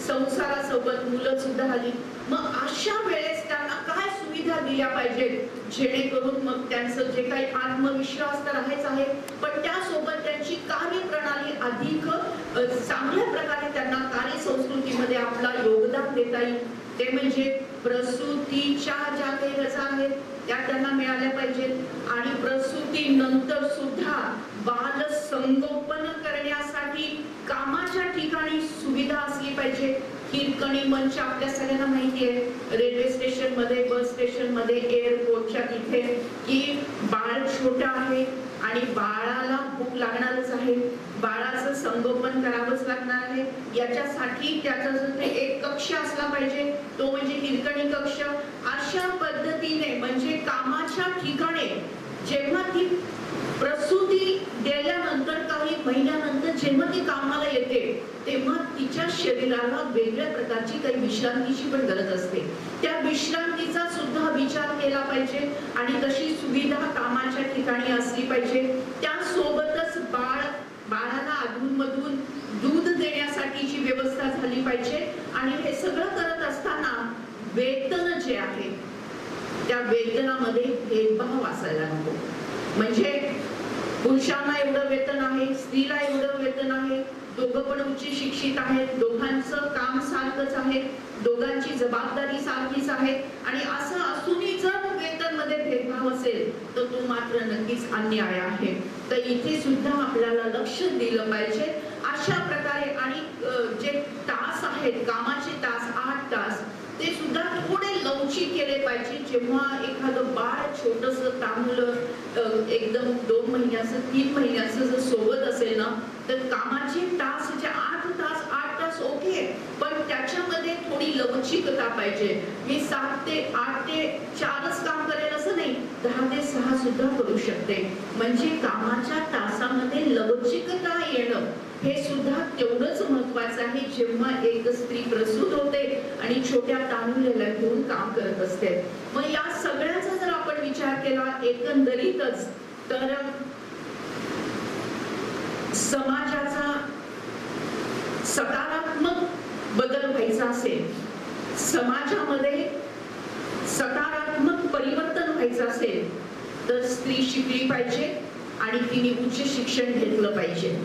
संसारासोबत मुलं सुद्धा आली. मग अशा वेळेस त्यांना काय सुविधा दिल्या पाहिजेत जेणेकरून मग त्यांचं जे काही आत्मविश्वास तर आहेच आहे पण त्यासोबत त्यांची कार्यप्रणाली अधिक चांगल्या प्रकारे त्यांना कार्यसंस्कृतीमध्ये आपला योगदान देता येईल. ते म्हणजे प्रसूतीच्या ज्या काही रजा आहेत त्या त्यांना मिळाल्या पाहिजेत आणि प्रसूती नंतर सुद्धा बाल संगोपन करण्यासाठी कामाच्या ठिकाणी सुविधा असली पाहिजे. हिरकणी मंच आपल्या सगळ्यांना माहिती आहे, रेल्वे स्टेशन मध्ये, बस स्टेशन मध्ये, एअरपोर्टच्या तिथे की बाळ छोटा आहे आणि बाळाला भूक लागणारच आहे, बाळाचं संगोपन करावंच लागणार आहे. याच्यासाठी त्याचा एक कक्ष असला पाहिजे, तो म्हणजे हिरकणी कक्ष. अशा पद्धतीने म्हणजे कामाच्या ठिकाणी जेव्हा ती प्रसूती दिल्यानंतर काही महिन्यानंतर जेव्हा ती कामाला येते तेव्हा तिच्या शरीराला वेगळ्या प्रकारची काही विश्रांतीची पण गरज असते. त्या विश्रांतीचा सुद्धा विचार केला पाहिजे आणि तशी सुविधा कामाच्या ठिकाणी असली पाहिजे. त्यासोबतच बाळाला अधूनमधून दूध देण्यासाठीची व्यवस्था झाली पाहिजे आणि हे सगळं करत असताना वेतन जे आहे त्या वेतनामध्ये भेदभाव असायला नको. म्हणजे पुरुषांना एवढं वेतन आहे, स्त्रीला एवढं वेतन आहे, दोघं पण उच्च शिक्षित आहेत, दोघांचं काम सारखंच आहे, दोघांची जबाबदारी सारखीच आहे आणि असं असूनही जर वेतन मध्ये भेदभाव असेल तर तो मात्र नक्कीच अन्याय आहे. तर इथे सुद्धा आपल्याला लक्ष दिलं पाहिजे अशा प्रकारे. आणि जे तास आहेत कामाचे तास 8 तास ते सुद्धा थोडे लवचिक केले पाहिजे. जेव्हा एखादं बाळ छोटंसं तांबलं एकदम 2 महिन्याचं 3 महिन्याचं जर सोबत असेल ना तर कामाचे तास जे 8 तास ओके पण त्याच्यामध्ये थोडी लवचिकता पाहिजे. मी 7 ते 8 ते 4च काम करेल असं नाही, 10 ते 6 सुद्धा करू शकते. म्हणजे कामाच्या तासामध्ये लवचिकता येणं हे सुद्धा तेवढंच महत्वाचं आहे जेव्हा एक स्त्री प्रसूत होते आणि छोट्या तारुण्याला घेऊन काम करत असते. मग या सगळ्याचा जर आपण विचार केला एकंदरीतच तर समाजाचा सकारात्मक बदल व्हायचा असेल, समाजामध्ये सकारात्मक परिवर्तन व्हायचं असेल तर स्त्री शिकली पाहिजे आणि तिने उच्च शिक्षण घेतलं पाहिजे.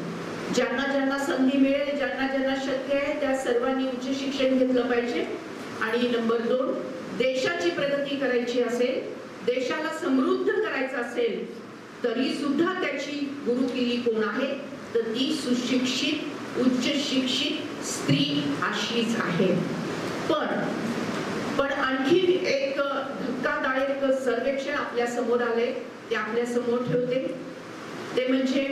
ज्यांना ज्यांना संधी मिळेल, ज्यांना ज्यांना शक्य आहे त्या सर्वांनी उच्च शिक्षण घेतलं पाहिजे. आणि नंबर 2, देशाची प्रगती करायची असेल, देशाला समृद्ध करायचं असेल तरी सुद्धा त्याची गुरुकिल्ली कोण आहे तर ती सुशिक्षित उच्च शिक्षित स्त्री अशीच आहे. पण पण आणखी एक धक्कादायक सर्वेक्षण आपल्या समोर आले, ते आपल्या समोर ठेवते. ते म्हणजे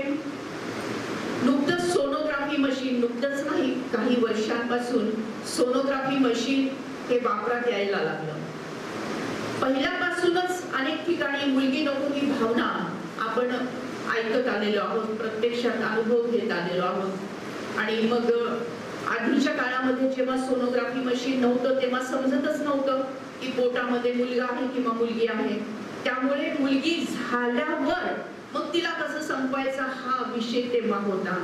नुकतंच सोनोग्राफी मशीन, नुकतंच नाही काही वर्षांपासून सोनोग्राफी मशीन हे वापरात यायला लागलं. पहिल्यापासूनच अनेक ठिकाणी मुलगी नको ही भावना आपण ऐकत आलेलो आहोत, प्रत्यक्षात अनुभव घेत आलेलो आहोत. आणि मग आधीच्या काळामध्ये जेव्हा सोनोग्राफी मशीन नव्हतं तेव्हा समजतच नव्हतं की पोटामध्ये मुलगा आहे किंवा मुलगी आहे. त्यामुळे मुलगी झाल्यावर मग तिला कसं संपवायचा हा विषय तेव्हा होता.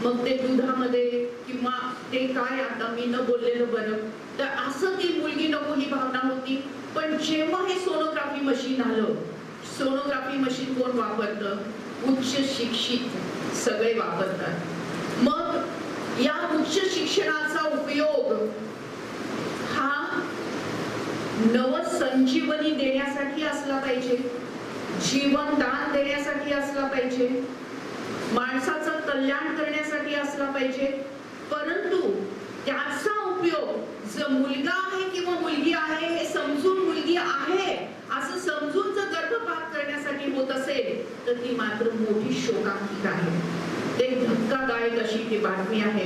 मग ते दुधामध्ये किंवा ते काय, आता मी न बोललेलं बरं. तर असं ती मुलगी नको ही भावना होती. पण जेव्हा हे सोनोग्राफी मशीन आलं, सोनोग्राफी मशीन कोण वापरतं? उच्च शिक्षित सगळे वापरतात. मग या उच्च शिक्षणाचा उपयोग हा नवसंजीवनी देण्यासाठी असला पाहिजे, जीवनदान देण्यासाठी असला पाहिजे, माणसाचं कल्याण करण्यासाठी असला पाहिजे. परंतु त्याचा उपयोग जर मुलगा आहे किंवा मुलगी आहे हे समजून, मुलगी आहे असं समजून जर गर्भपात करण्यासाठी होत असेल तर ती मात्र मोठी शोकांतिका आहे. ते धक्कादायक अशी ती बातमी आहे.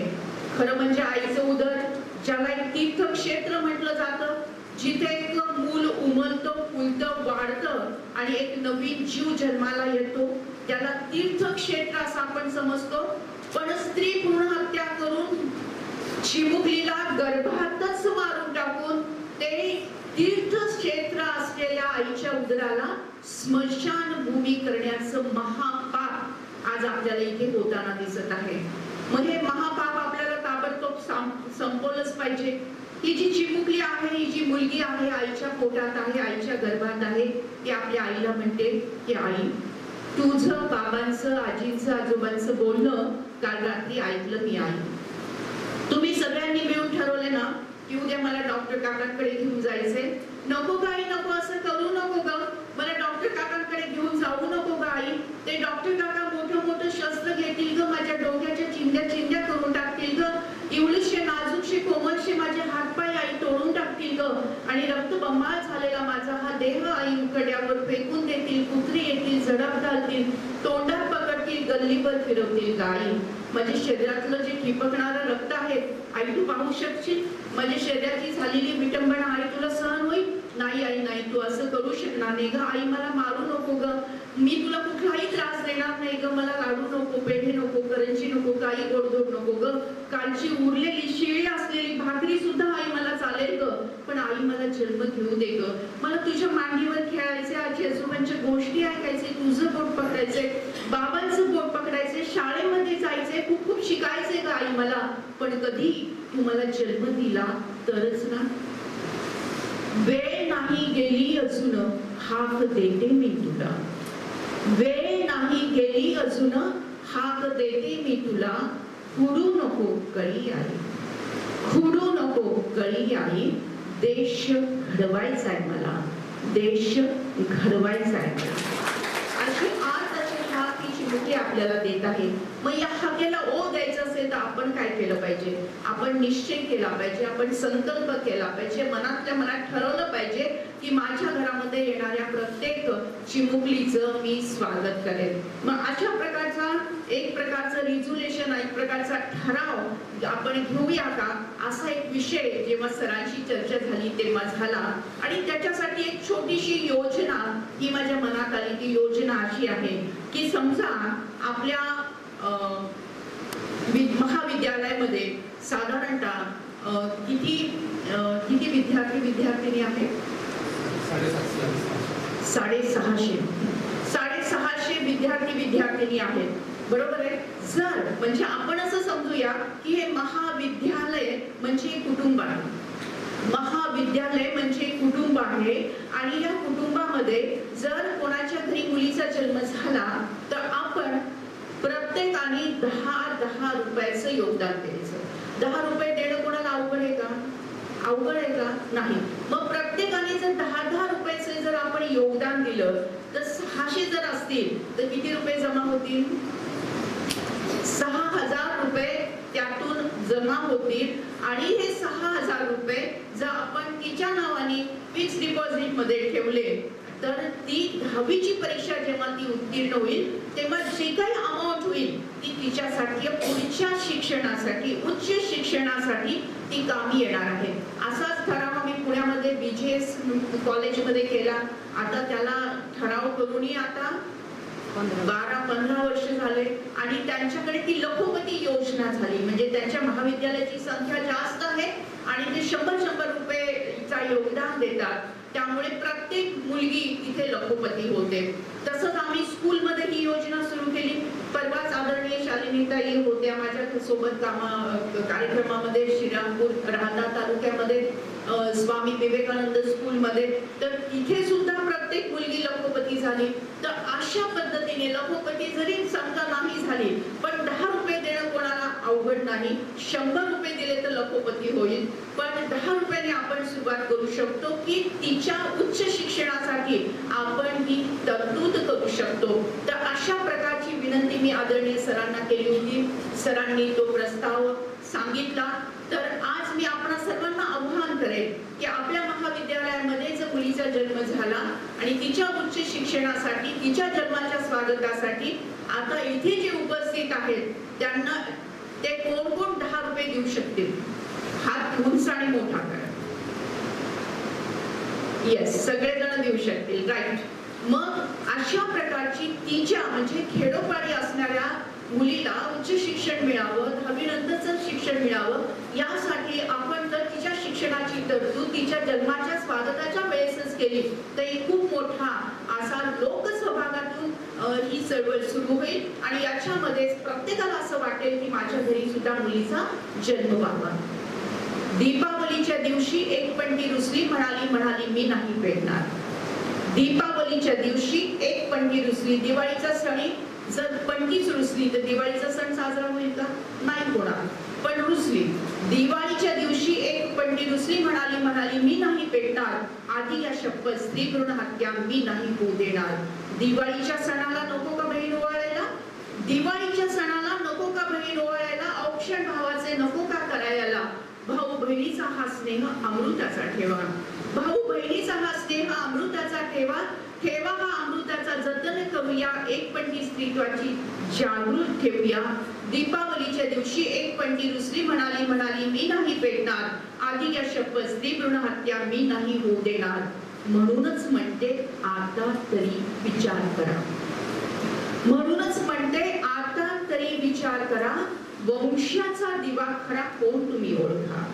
खरं म्हणजे आईचं उदर, ज्याला एक तीर्थक्षेत्र म्हटलं जातं, जिथे एक मूल उमलतं, फुलतं, वाढतं आणि एक नवीन जीव जन्माला येतो, त्याला तीर्थक्षेत्र असं आपण समजतो. पण स्त्री भ्रूण हत्या करून चिमुकलीला गर्भातच मारून टाकून ते तीर्थक्षेत्र असलेल्या आईच्या उदराला स्मशानभूमी करण्याचं महापाप आज आपल्याला इथे होताना दिसत आहे. मग हे महापाप आपल्याला ताबडतोब संपवलंच पाहिजे. ही जी चिमुकली आहे, ही जी मुलगी आहे, आईच्या पोटात आहे, आईच्या गर्भात आहे, ती आपल्या आईला म्हणते की आई, तुझं बाबांचं, आजींचं, आजोबांचं बोलणं काल रात्री ऐकलं मी आई. तुम्ही सगळ्यांनी मिळून ठरवले ना की उद्या मला डॉक्टर काकांकडे घेऊन जायचे. नको का आई, नको, असं करू नको ग, मला डॉक्टर काकांकडे घेऊन जाऊ नको का आई. ते डॉक्टर काका मोठं मोठं शस्त्र घेतील ग, माझ्या डोक्याच्या चिंध्या चिंध्या करून टाकतील ग, एवढेशे नाजूकशे कोमलशे माझे हातपाय आई तोडून टाकतील ग, आणि रक्तबंबाळ झालेला माझा हा देह आई उकड्यावर फेकून देतील, कुत्री येतील, झडप घालतील, तोंडात पकडतील, गल्लीवर फिरवतील गाई. माझ्या शरीरातलं जे ठिपकणारं रक्त आहे आई तू पाहू शकशील, माझ्या शरीराची झालेली विटंबना आई तुला सहन होईल? नाही आई, नाही, तू असं करू शकणार नाही ग आई, मला मारू नको ग, मी तुला कुठलाही त्रास देणार नाही ग, मला लाडू नको, पेढे नको, करंजी नको, काही गोडधोड नको ग, कालची उरलेली शिळी असलेली भाकरी सुद्धा आई मला चालेल ग, पण आई मला जन्म घेऊ दे ग, मला तुझ्या मांडीवर खेळायचे, आजी आजोबांच्या गोष्टी ऐकायचे, तुझं बोट पकडायचे, बाबांचं बोट पकडायचे, शाळेमध्ये जायचे, खूप खूप शिकायचे ग आई मला, पण कधी तू मला जन्म दिला तरच ना. वेळ नाही गेली अजून हाक देते मी तुला, वेळ नाही गेली अजून हाक देते मी तुला, खुडू नको कळी आई, खुडू नको कळी आई, देश घडवायचा आहे मला, देश घडवायचा आहे मला. अशी आज अशी हाक ही चिमुकली आपल्याला देत आहे. मग या हाकेला ओ द्यायचं असेल तर आपण काय केलं पाहिजे? आपण निश्चय केला पाहिजे, आपण संकल्प केला पाहिजे, मनातल्या मनात ठरवलं पाहिजे की माझ्या घरामध्ये येणाऱ्या प्रत्येक चिमुकलीचं मी स्वागत करेन. मग अशा प्रकारचा एक प्रकारचं रिझोल्युशन, एक प्रकारचा ठराव आपण घेऊया का, असा एक विषय जेव्हा सरांशी चर्चा झाली तेव्हा झाला. आणि त्याच्यासाठी एक छोटीशी योजना ही माझ्या मनात आली. ती योजना अशी आहे की समजा आपल्या महाविद्यालयामध्ये साधारणतः किती विद्यार्थिनी आहेत? 650 विद्यार्थिनी आहेत, बरोबर आहे. जर म्हणजे आपण असं समजूया की हे महाविद्यालय म्हणजे कुटुंब आहे, महाविद्यालय म्हणजे कुटुंब आहे, आणि या कुटुंबामध्ये जर कोणाच्या घरी मुलीचा जन्म झाला तर आपण प्रत्येकाने 10 रुपयाचं योगदान द्यायचं. 10 रुपये देणं कोणाला अवघड आहे का? अवघड आहे का? नाही. मग प्रत्येकाने जर 10 रुपयाचं जर आपण योगदान दिलं तर 600 जर असतील तर किती रुपये जमा होतील? 6000 रुपये त्यातून जमा होतील आणि हे 6,000 रुपये जर आपण तिच्या नावाने फिक्स डिपॉझिट मध्ये ठेवले तर ती 10वीची परीक्षा जेव्हा ती उत्तीर्ण होईल तेव्हा जे काही अमाऊंट होईल ती तिच्यासाठी पुढच्या शिक्षणासाठी उच्च शिक्षणासाठी ती कामी येणार आहे. असाच ठराव आम्ही पुण्यामध्ये BGS कॉलेजमध्ये केला. आता त्याला ठराव करूनही आता 12-15 वर्ष झाले आणि त्यांच्याकडे ती लखोपती योजना झाली. म्हणजे त्यांच्या महाविद्यालयाची संख्या जास्त आहे आणि ते 100 रुपयेचा योगदान देतात. त्यामुळे प्रत्येक मुलगी इथे लखोपती होते. तसंच आम्ही स्कूलमध्ये ही योजना सुरू केली. परवाच आदरणीय शालिनीताई होत्या माझ्या सोबत कार्यक्रमामध्ये श्रीरामपूर राहता तालुक्यामध्ये स्वामी विवेकानंद स्कूलमध्ये. तर इथे सुद्धा प्रत्येक मुलगी लखोपती झाली. तर अशा पद्धतीने लखोपती जरी समजा नाही झाली पण 10 रुपये देणं कोणाला अवघड नाही. 100 रुपये दिले तर लखोपती होईल. पण 10 रुपयाने आपण सुरुवात करू शकतो की तिच्या उच्च शिक्षणासाठी आपण ही तरतूद करू शकतो. तर अशा प्रकारची विनंती मी आदरणीय सरांना केली होती. सरांनी तो प्रस्ताव सांगितला. तर आज मी आपणा सर्वांना आव्हान करेन की आपल्या महाविद्यालयामध्ये जर मुलीचा जन्म झाला आणि तिच्या उच्च शिक्षणासाठी तिच्या जन्माच्या स्वागतासाठी आता इथे जे उपस्थित आहेत त्यांना ते कोण कोण 10 रुपये देऊ शकतील? हात उंच आणि मोठा करा. येस, सगळेजण देऊ शकतील. राईट. मग अशा प्रकारची तिच्या म्हणजे खेडोपाडी असणाऱ्या मुलीला उच्च शिक्षण मिळावं, 10वी नंतरचं शिक्षण मिळावं यासाठी आपण जर तिच्या शिक्षणाची तरतूद तिच्या जन्माच्या स्वागताच्या वेळेसच केली तर एक खूप मोठा असा लोकसहभागातून ही चळवळ सुरू होईल आणि याच्यामध्ये प्रत्येकाला असं वाटेल की माझ्या घरी सुद्धा मुलीचा जन्म व्हावा. दीपावलीच्या दिवशी एक पंटी रुसली म्हणाली मी नाही पेटणार. दीपावलीच्या दिवशी एक पंटी रुसली. दिवाळीचा सण जर पंटीच रुसली तर दिवाळीचा सण साजरा होईल का? नाही होणार. पण रुसली. दिवाळीच्या दिवशी एक पंटी रुसली म्हणाली मी नाही पेटणार. आधी या शपथ स्त्री भ्रूण हत्या मी नाही होऊ देणार. दिवाळीच्या सणाला नको का बहीण ओवाळायला? दिवाळीच्या सणाला नको का बहीण ओवाळायला? औक्षण भावाचे नको का करायला? भाऊ बहिणीचा हा स्नेह अमृताचा ठेवा. भाऊ बहिणीचा हा स्नेह अमृताचा ठेवा. ठेवा हा अमृताचा जतन करूया. एक पंटी स्त्रीत्वाची जागृत ठेवूया. दीपावलीच्या दिवशी एक पंटी रुसली म्हणाली मी नाही पेटणार. आधी या शपथ स्त्री भ्रूण हत्या मी नाही होऊ देणार. म्हणूनच म्हणते आता तरी विचार करा. म्हणूनच म्हणते आता तरी विचार करा. वंशाचा दिवा खरा कोण तुम्ही ओळखा.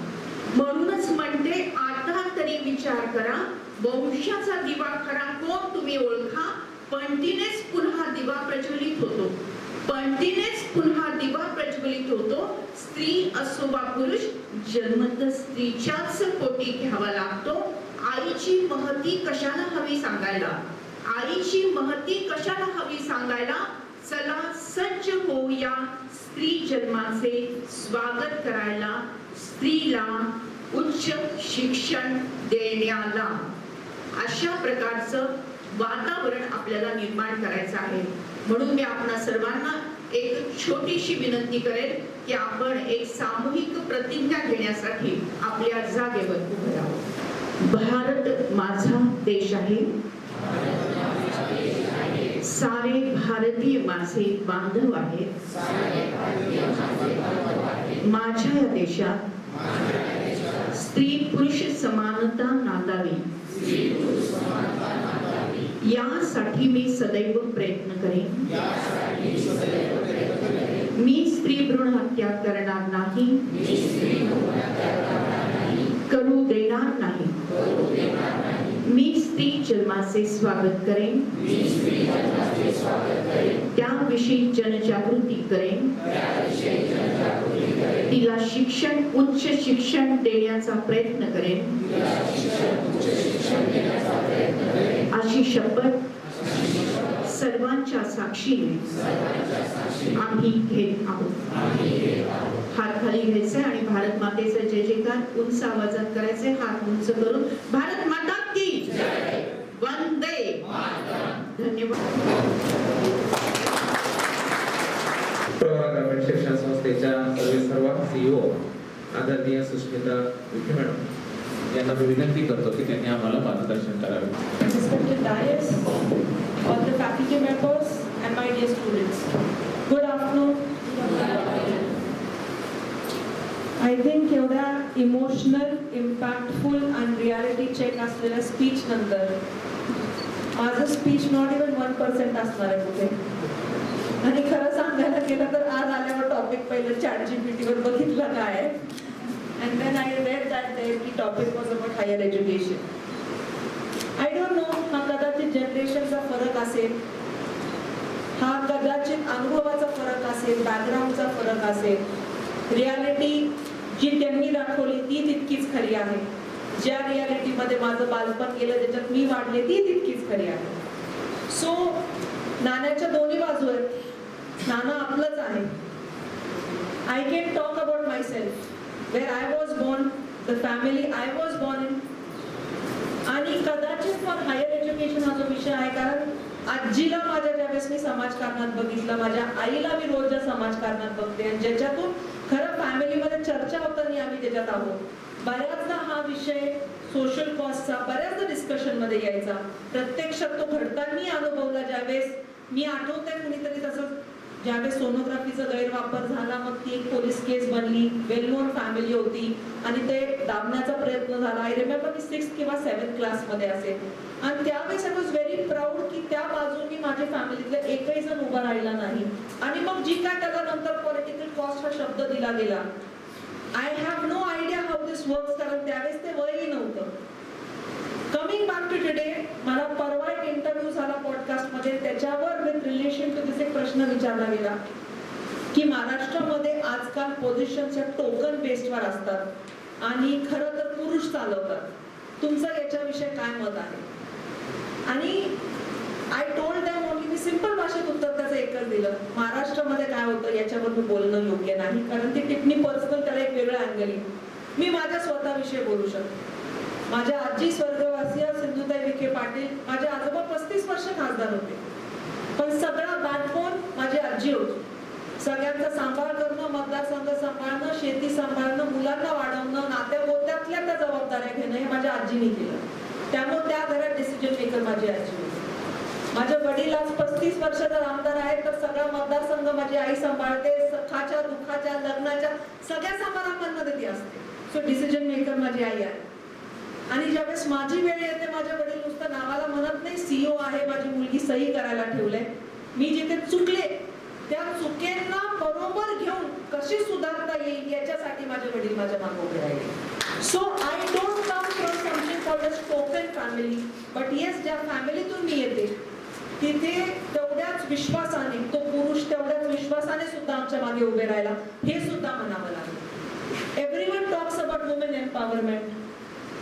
म्हणूनच म्हणते आता तरी विचार करा. वंशाचा दिवा खरा कोण तुम्ही ओळखा. पंथीनेच पुन्हा दिवा प्रज्वलित होतो. पंथीनेच पुन्हा दिवा प्रज्वलित होतो. स्त्री असो वा पुरुष जन्मत स्त्रीच्याच पोटी घ्यावा लागतो. आईची महती कशाला हवी सांगायला. आईची महती कशाला हवी सांगायला. चला सज्ज होऊया स्त्री जन्माचे स्वागत करायला. स्त्रीला उच्च शिक्षण देण्याला. अशा प्रकारचं वातावरण आपल्याला निर्माण करायचं आहे. म्हणून मी आपणा सर्वांना एक छोटीशी विनंती करेन की आपण एक सामूहिक प्रतिज्ञा घेण्यासाठी आपल्या जागेवर उभं राहू. भारत माझा देश आहे. सारे भारतीय माझे बांधव आहेत. माझ्या या देशात स्त्री पुरुष समानता नांदावी यासाठी मी सदैव प्रयत्न करेन. मी स्त्री भ्रूण हत्या करणार नाही. करू देणार नाही. मी स्त्री जन्माचे स्वागत करेन. त्याविषयी जनजागृती करेन. तिला शिक्षण उच्च शिक्षण देण्याचा प्रयत्न करेन. अशी शपथ सर्वांच्या साक्षीने आम्ही घेत आहोत. हात खाली घ्यायचे आणि भारत मातेचा जय जयकार उंच आवाजात करायचे. हात उंच करून भारत माता की जय. वंदे मातरम. धन्यवाद. ग्रामीण शिक्षण संस्थेच्या सर्व CEO आदरणीय सुष्मिता विखे मॅडम यांना मी विनंती करतो की त्यांनी आम्हाला मार्गदर्शन करावे. Respected dais, all the faculty members and my dear students. Good afternoon. I think एवढ्या इमोशनल, इम्पॅक्टफुल आणि रियालिटी चेक असलेल्या स्पीच नंतर माझं स्पीच नॉट इवन 1% असणार आहे कुठे. आणि खरं सांगायला गेलं तर आज आल्यावर टॉपिक पहिलं ChatGPT वर बघितलं काय आहे. And then I read that the topic was about higher education. I don't know, हा कदाचित जनरेशनचा फरक असेल, हा कदाचित अनुभवाचा फरक असेल, बॅकग्राऊंडचा फरक असेल. रियालिटी जी त्यांनी दाखवली ती तितकीच खरी आहे. ज्या रियालिटीमध्ये माझं बालपण गेलं, ज्याच्यात मी वाढले, ती तितकीच खरी आहे. सो नाण्याच्या दोन्ही बाजू आहेत. नाणं आपलंच आहे. I can talk about my self, where I was born, the family I was born in. आणि कदाचित फॉर हायर एज्युकेशन हा जो विषय आहे, कारण आजीला माझ्या ज्यावेळेस मी समाजकारणात बघितलं, माझ्या आईला मी रोजच्या समाजकारणात बघते, आणि ज्याच्यातून खरं फॅमिलीमध्ये चर्चा होताना आम्ही त्याच्यात आहोत. बऱ्याचदा हा विषय सोशल कॉस्टचा बऱ्याचदा डिस्कशन मध्ये यायचा. प्रत्यक्षात तो घडताना अनुभवला ज्यावेळेस मी आठवते कुणीतरी तसं ज्यावेळेस सोनोग्राफीचा गैरवापर झाला, मग ती एक पोलीस केस बनली, वेल नोन फॅमिली होती आणि ते दाबण्याचा प्रयत्न झाला. आय रिमेंबर मी 6th किंवा 7th क्लासमध्ये असेल, आणि त्यावेळेस आय वॉज व्हेरी प्राऊड की त्या बाजूनी माझ्या फॅमिलीतले एकही जण उभा राहिला नाही. आणि मग जी काय त्याला नंतर पॉलिटिकल कॉस्ट हा शब्द दिला गेला, I have no idea how this works, कारण त्यावेळेस ते वयही नव्हतं. कमिंग बॅक टू टुडे, मला परवा एक इंटरव्ह्यू झाला पॉडकास्टमध्ये, त्याच्यावर विथ रिलेशन टू दिस एक प्रश्न विचारला गेला की महाराष्ट्रामध्ये आजकाल पोझिशनच्या टोकन बेस्डवर असतात आणि खरं तर पुरुष चालवतात. तुमचं याच्याविषयी काय मत आहे? आणि I told them only, me simple भाषेत उत्तर त्याचं एकच दिलं, महाराष्ट्रामध्ये काय होतं याच्यावर मी बोलणं योग्य नाही, कारण ती टिप्पणी पर्सनल, त्याला एक वेगळं अँगल येईल. मी माझ्या स्वतःविषयी बोलू शकते. माझ्या आजी स्वर्गवासी सिंधुताई विखे पाटील, माझे आजोबा 35 वर्ष खासदार होते, पण सगळा बॅकबोन माझी आजी होती. सगळ्यांचा सांभाळ करणं, मतदारसंघ सांभाळणं, शेती सांभाळणं, मुलांना वाढवणं, नात्यागोत्यातल्या त्या जबाबदाऱ्या घेणं हे माझ्या आजीने केलं. त्यामुळे त्या घरात डिसिजन मेकर माझी आजी होती. माझे वडील आज 35 वर्षाचा आमदार आहेत, तर सगळा मतदारसंघ माझी आई सांभाळते. सखाच्या, दुःखाच्या, लग्नाच्या सगळ्या समारंभांमध्ये ती असते. सो डिसिजन मेकर माझी आई आहे. आणि ज्यावेळेस माझी वेळ येते, माझे वडील नुसतं नावाला म्हणत नाही, CEO आहे, माझी मुलगी सही करायला ठेवलंय. मी जिथे चुकले त्या चुकेंना बरोबर घेऊन कशी सुधारता येईल याच्यासाठी माझे वडील माझ्या मागे उभे राहिले. So I don't come from something called a spoken family, but yes, ज्या फॅमिलीतून मी येते तिथे तेवढ्याच विश्वासाने तो पुरुष तेवढ्याच विश्वासाने सुद्धा आमच्या मागे उभे राहिला, हे सुद्धा म्हणावं लागेल. Everyone talks about women empowerment.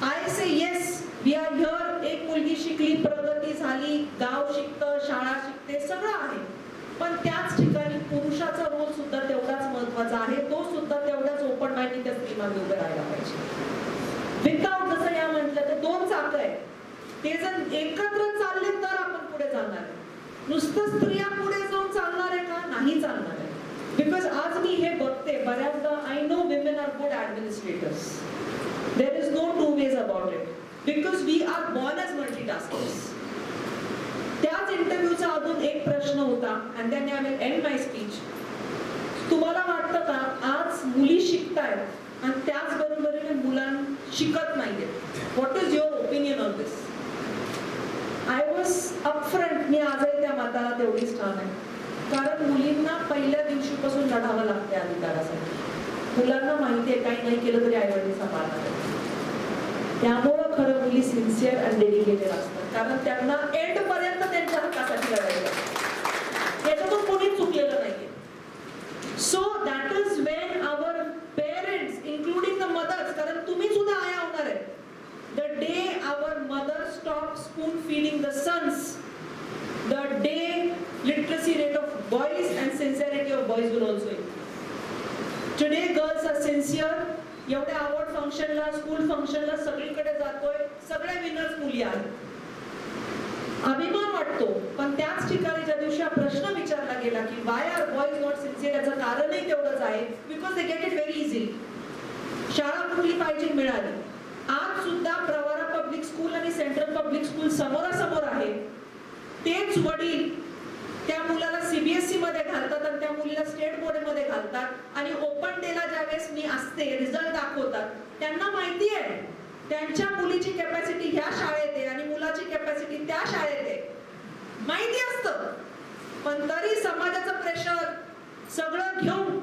I say yes, we are here. एक मुलगी शिकली, प्रगती झाली, गाव शिकतं, शाळा शिकते, सगळं आहे, पण त्याच ठिकाणी पुरुषाचा रोल सुद्धा तेवढाच महत्वाचा आहे. तो सुद्धा तेवढाच ओपन माइंडने त्या स्त्री मागे उभे राहायला पाहिजे. विदाउट, जसं या म्हटलं, ते 2 चाक आहे, ते जर एकत्र चालले तर आपण पुढे जाणार आहे. नुसतं स्त्रिया पुढे जाऊन चालणार आहे का? नाही चालणार आहे. बिकॉज आज मी हे बघते बऱ्याचदा, I know women are good administrators. There is no two ways about it, because we are born as multitaskers. त्याच इंटरव्ह्यूचा अजून एक प्रश्न होता, and then I will end my speech. तुम्हाला वाटतं का आज मुली शिकतायत आणि त्याच बरोबरीने मुलांना शिकत नाहीयेत? What is your opinion on this? I was upfront. मी आजही त्या मताला तेवढीच ठाम आहे, कारण मुलींना पहिल्या दिवशीपासून लढावं लागते अधिकारासाठी. मुलांना माहिती आहे काही नाही केलं तरी आईवडील सांभाळणार. त्यामुळं खरं मुली सिन्सिअर आणि डेडिकेटेड असतात, कारण त्यांना एंड पर्यंत त्यांच्या हक्कासाठी लढायचं. याच्यातून कोणी चुकलेलं नाहीये. So that is when our parents, including the mothers, कारण तुम्ही सुद्धा आया होणार आहे, the day our mother stop spoon feeding the sons, the day literacy rate of boys and sincerity of boys will also improve. Today girls are sincere. एवढ्या award फंक्शनला, school फंक्शनला सगळीकडे जातोय, सगळ्या विनर्स मुली आहेत. अभिमान वाटतो, पण त्याच ठिकाणी ज्या दिवशी हा प्रश्न विचारला गेला की why are boys not sincere, याचं कारणही तेवढंच आहे, because they get it very easily. शाळा कुठली पाहिजे मिळाली. आज सुद्धा प्रवरा पब्लिक स्कूल आणि सेंट्रल पब्लिक स्कूल समोरासमोर आहे. तेच वडील त्या मुलाला सीबीएसई मध्ये घालतात आणि त्या मुलीला स्टेट बोर्ड मध्ये घालतात आणि ओपन डेला ज्यावेळेस मी असते रिझल्ट दाखवतात त्यांना माहिती आहे त्यांच्या मुलीची कॅपॅसिटी ह्या शाळेत आहे आणि मुलाची कॅपॅसिटी त्या शाळेत आहे, माहिती असतं. पण तरी समाजाचं प्रेशर सगळं घेऊन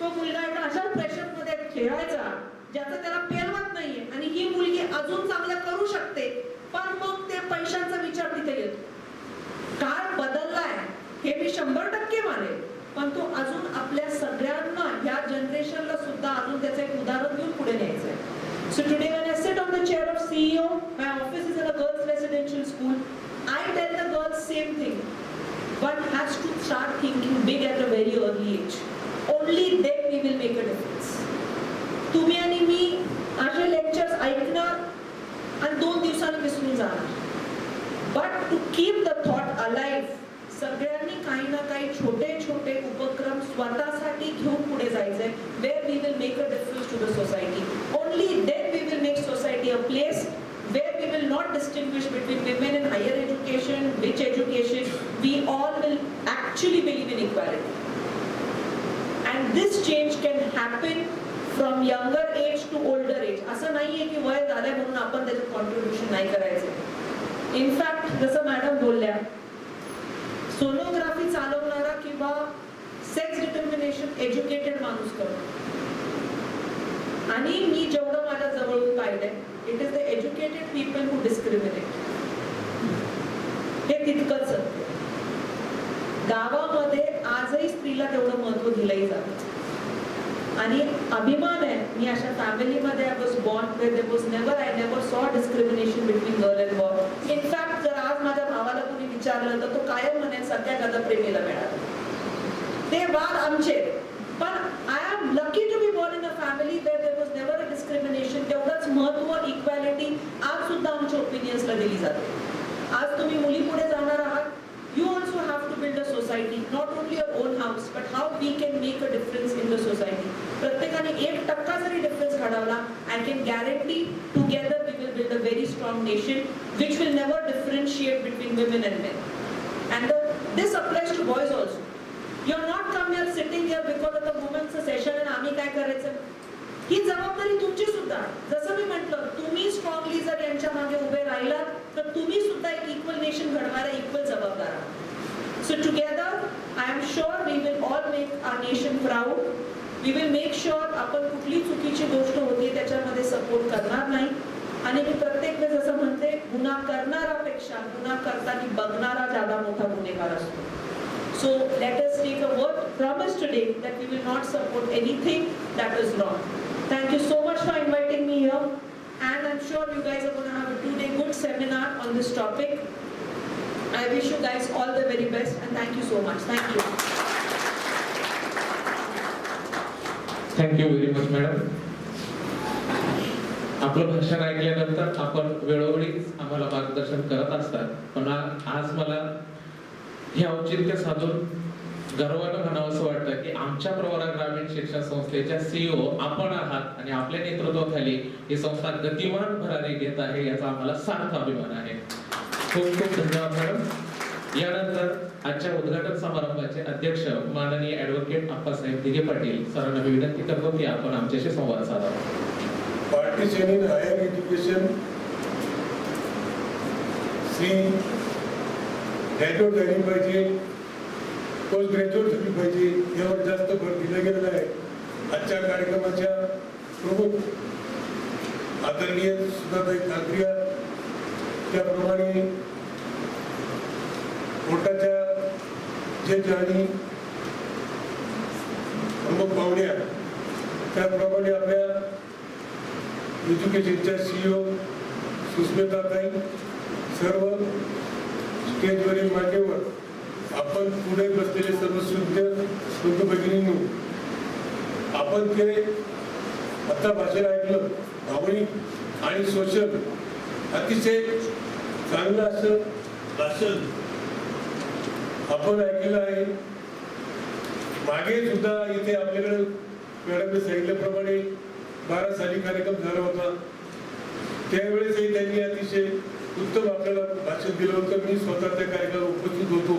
तो मुलगा एका अशा प्रेशर मध्ये खेळायचा ज्याचं त्याला पेलवत नाहीये आणि ही मुलगी अजून चांगलं करू शकते. पण मग ते पैशांचा विचार तिथे येतो. काळ बदललाय हे मी 100% मानेल, पण तो अजून आपल्या सगळ्यांना ह्या जनरेशनला सुद्धा अजून त्याचं एक उदाहरण घेऊन पुढे न्यायचंय. So today when I sit on the chair of CEO, my office is in a girls residential school. I tell the girls same thing. One has to start thinking big at a very early age. Only then we will make a difference. तुम्ही आणि मी असे lectures ऐकणार आणि 2 दिवसांनी विसरून जाणार. But to keep the thought alive, सगळ्यांनी काही ना काही छोटे छोटे उपक्रम स्वतःसाठी घेऊन पुढे जायचंय. Where we will make a difference to the society. Only then we will make society a place where we will not distinguish between women in higher education, rich education. We all will actually believe in equality. And this change can happen from younger age to older age. असं नाहीये की वय झालंय म्हणून आपण त्याच्यात contribution नाही करायचं. इनफॅक्ट जसं मॅडम बोलल्या, सोनोग्राफी चालवणारा किंवा सेक्स डिटर्मिनेशन एज्युकेटेड माणूस करतो. आणि मी जेवढं माझ्या जवळून पाहिलंय, it is the educated people who discriminate. हे तितकंच सत्य. गावामध्ये आजही स्त्रीला तेवढं महत्व दिलंही जातं. आणि अभिमान आहे, मी अशा फॅमिलीमध्ये I was born where there was never, I never saw discrimination between girl and boy. In fact जर आज माझ्या भावाला कोणी विचारलं तर तो कायम म्हणेल सगळ्या गदप्रेमीला मिळालं. ते वाद आमचे. पण I am lucky to be born in a family where there was never a discrimination. तेवढंच महत्व, इक्वॅलिटी आज सुद्धा आमच्या ओपिनियन्सला दिली जाते. आज तुम्ही मुली पुढे जाणार आहात, you also have to build a society, not only your own house, but how we can make a difference in the society. प्रत्येकाने 1% जरी डिफरन्स घडवला, I can guarantee together we will build a very strong nation which will never differentiate between women and men. And this applies to boys also. You are not come here sitting here because of the women's session and आम्ही काय करायचं. ही जबाबदारी तुमची सुद्धा. जसं मी म्हटलं, तुम्ही strongly जर यांच्या मागे उभे राहिलात तर तुम्ही सुद्धा एक इक्वल नेशन घडवायला इक्वल जबाबदार आहात. So together I am sure we will all make our nation proud. We will make sure आपण कुठली चुकीची गोष्ट होती त्याच्यामध्ये सपोर्ट करणार नाही. आणि मी प्रत्येक वेळेस असं म्हणते, गुन्हा करणारापेक्षा गुन्हा करताना बघणारा ज्यादा मोठा गुन्हेगार असतो. So let us take a word promise today that we will not support anything that is wrong. Thank you so much for inviting me here, and I'm sure you guys are going to have a 2-day good seminar on this topic. I wish you guys all the very best and thank you so much. Thank you. Thank you very much madam. आपलं भाषण ऐकल्यानंतर आपण वेळोवेळी आम्हाला मार्गदर्शन करत असतात, पण आज मला हे औचित्य साधून गर्वानं म्हणावं असं वाटतं की आमच्या प्रवरा ग्रामीण शिक्षण संस्थेच्या CEO आपण आहात आणि आपल्या नेतृत्वाखाली ही संस्था गतिमान भरारी घेत आहे, याचा आम्हाला सार्थ अभिमान आहे. खूप खूप धन्यवाद मॅडम. यानंतर आजच्या उद्घाटन समारंभाचे अध्यक्ष माननीय ऍडव्होकेट आप्पासाहेब दिघे पाटील सरांना मी विनंती करतो की आपण आमच्याशी संवाद साधावा. पार्टिशन इन हायर एज्युकेशन श्री ग्रॅज्युएट झाली पाहिजे, पोस्ट ग्रॅज्युएट झाली पाहिजे, यावर जास्त भर दिला गेलेला आहे. आजच्या कार्यक्रमाच्या प्रमुख आदरणीय सुधाताई ठाकरे त्याप्रमाणे कोर्टाच्या जज आणि प्रमुख पाहुण्या, त्याप्रमाणे आपल्या एज्युकेशनच्या CEO सुस्मिताताई, सर्व स्टेजवरील मान्यवर, आपण पुढे बसलेले सर्व शुद्ध भगिनींनो, आपण ते आता भाषण ऐकलं, भावनिक आणि सोशल अतिशय चांगलं असं भाषण आपण ऐकलं आहे. मागे सुद्धा इथे आपल्याकडे मॅडमने सांगितल्याप्रमाणे 2012 साली कार्यक्रम झाला होता. त्यावेळेसही त्यांनी अतिशय उत्तम आपल्याला भाषण दिलं होतं. मी स्वतः त्या कार्यक्रमात उपस्थित होतो.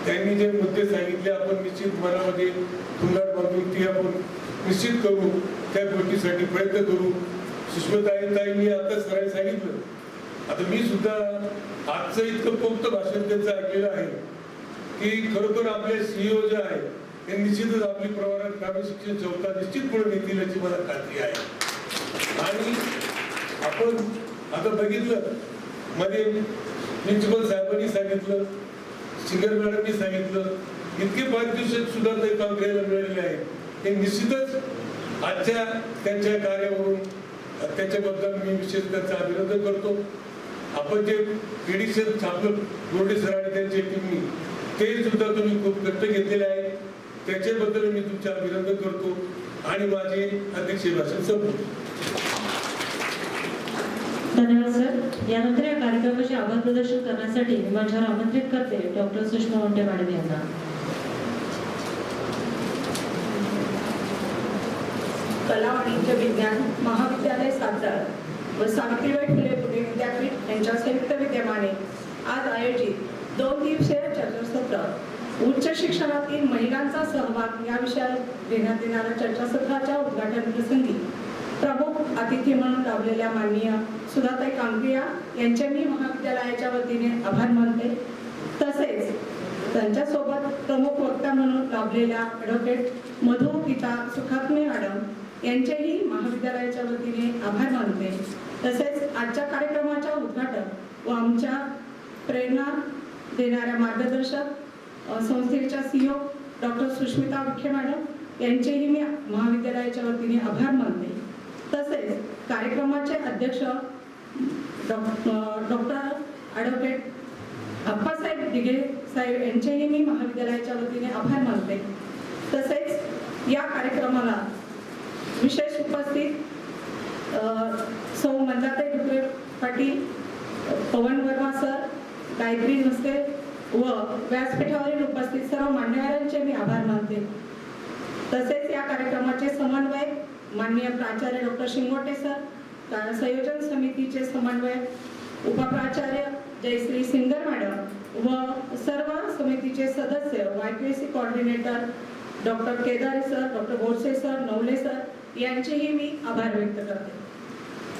त्यांनी जे मुद्दे सांगितले आपण निश्चित मनामध्ये तुंगाट बांधून ती आपण निश्चित करू, त्या गोष्टीसाठी प्रयत्न करू. सुष्मिताईंनी आता सरांनी सांगितलं. आता मी सुद्धा आजचं इतकं पोक्त भाषण त्यांचं ऐकलेलं आहे की खरोखर आपले सीईओ जे आहे ते निश्चितच आपली प्रवारात ग्रामीण शिक्षण संस्था निश्चित पुढे नेतील याची मला खात्री आहे. आणि आपण आता बघितलं मध्ये प्रिन्सिपल साहेबांनी सांगितलं, सिंगर मॅडमनी सांगितलं, इतके पारितोषिक सुद्धा ते काम करायला मिळालेले आहे. हे निश्चितच आजच्या त्यांच्या कार्यावरून त्याच्याबद्दल मी विशेष त्यांचं अभिनंदन करतो. आपण जे एडिशन छापलं गोरडे सर आणि त्यांच्या टीमनी ते सुद्धा तुम्ही खूप कष्ट घेतलेले आहे. त्याच्याबद्दल मी तुमचे अभिनंदन करतो आणि माझे अध्यक्षीय भाषण संपतो. धन्यवाद सर. यानंतर या कार्यक्रमाचे आभार प्रदर्शन करण्यासाठी मी मंचावर आमंत्रित करते डॉक्टर सुषमा उंटे मॅडम यांना. कला वाणिज्य विज्ञान महाविद्यालय सातारा व सावित्रीबाई फुले पुणे विद्यापीठ यांच्या संयुक्त विद्यमाने आज आयोजित 2 दिवसीय चर्चासत्र उच्च शिक्षणातील महिलांचा सहभाग या विषयावर घेण्यात येणाऱ्या चर्चासत्राच्या उद्घाटन प्रसंगी प्रमुख अतिथी म्हणून लाभलेल्या माननीय सुधाताई कांकरिया यांचे मी महाविद्यालयाच्या वतीने आभार मानते. तसेच त्यांच्यासोबत प्रमुख वक्ता म्हणून लाभलेल्या ॲडव्होकेट मधु गीता सुखात्मे मॅडम यांचेही महाविद्यालयाच्या वतीने आभार मानते. तसेच आजच्या कार्यक्रमाच्या उद्घाटन व आमच्या प्रेरणा देणाऱ्या मार्गदर्शक संस्थेच्या CEO doctor Sushmita Vikhe madam यांचेही मी महाविद्यालयाच्या वतीने आभार मानते. तसेच कार्यक्रमाचे अध्यक्ष डॉक्टर ॲडव्होकेट अप्पासाहेब दिघे साहेब यांचेही मी महाविद्यालयाच्या वतीने आभार मानते. तसेच या कार्यक्रमाला विशेष उपस्थित सौ मंदाताई डुकरे पाटील, पवन वर्मा सर, गायत्री नुसते व व्यासपीठावरील उपस्थित सर्व मान्यवरांचे मी आभार मानते. तसेच या कार्यक्रमाचे समन्वयक माननीय प्राचार्य डॉक्टर शिंगोटे सर, संयोजन समितीचे समन्वयक उपप्राचार्य जयश्री सिंगर मॅडम व सर्व समितीचे सदस्य YPSC कोऑर्डिनेटर डॉक्टर केदारे sir, doctor Borse sir, Navale sir यांचेही मी आभार व्यक्त करते.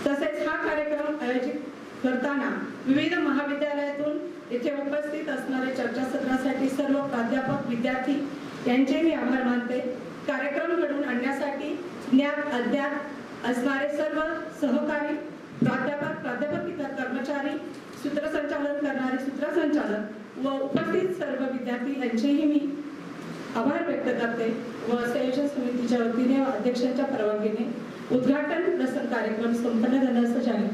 तसेच हा कार्यक्रम आयोजित करताना विविध महाविद्यालयातून येथे उपस्थित असणारे चर्चासत्रासाठी सर्व प्राध्यापक विद्यार्थी यांचे मी आभार मानते. कार्यक्रम घडवून आणण्यासाठी ज्ञात अज्ञात असणारे सर्व सहकारी प्राध्यापक, प्राध्यापक कर्मचारी, सूत्रसंचालन करणारे सूत्रसंचालक व उपस्थित सर्व विद्यार्थी यांचेही मी आभार व्यक्त करते व संयोजन समितीच्या वतीने व अध्यक्षांच्या परवानगीने उद्घाटन प्रसंग कार्यक्रम संपन्न झाल्याचं जाहीर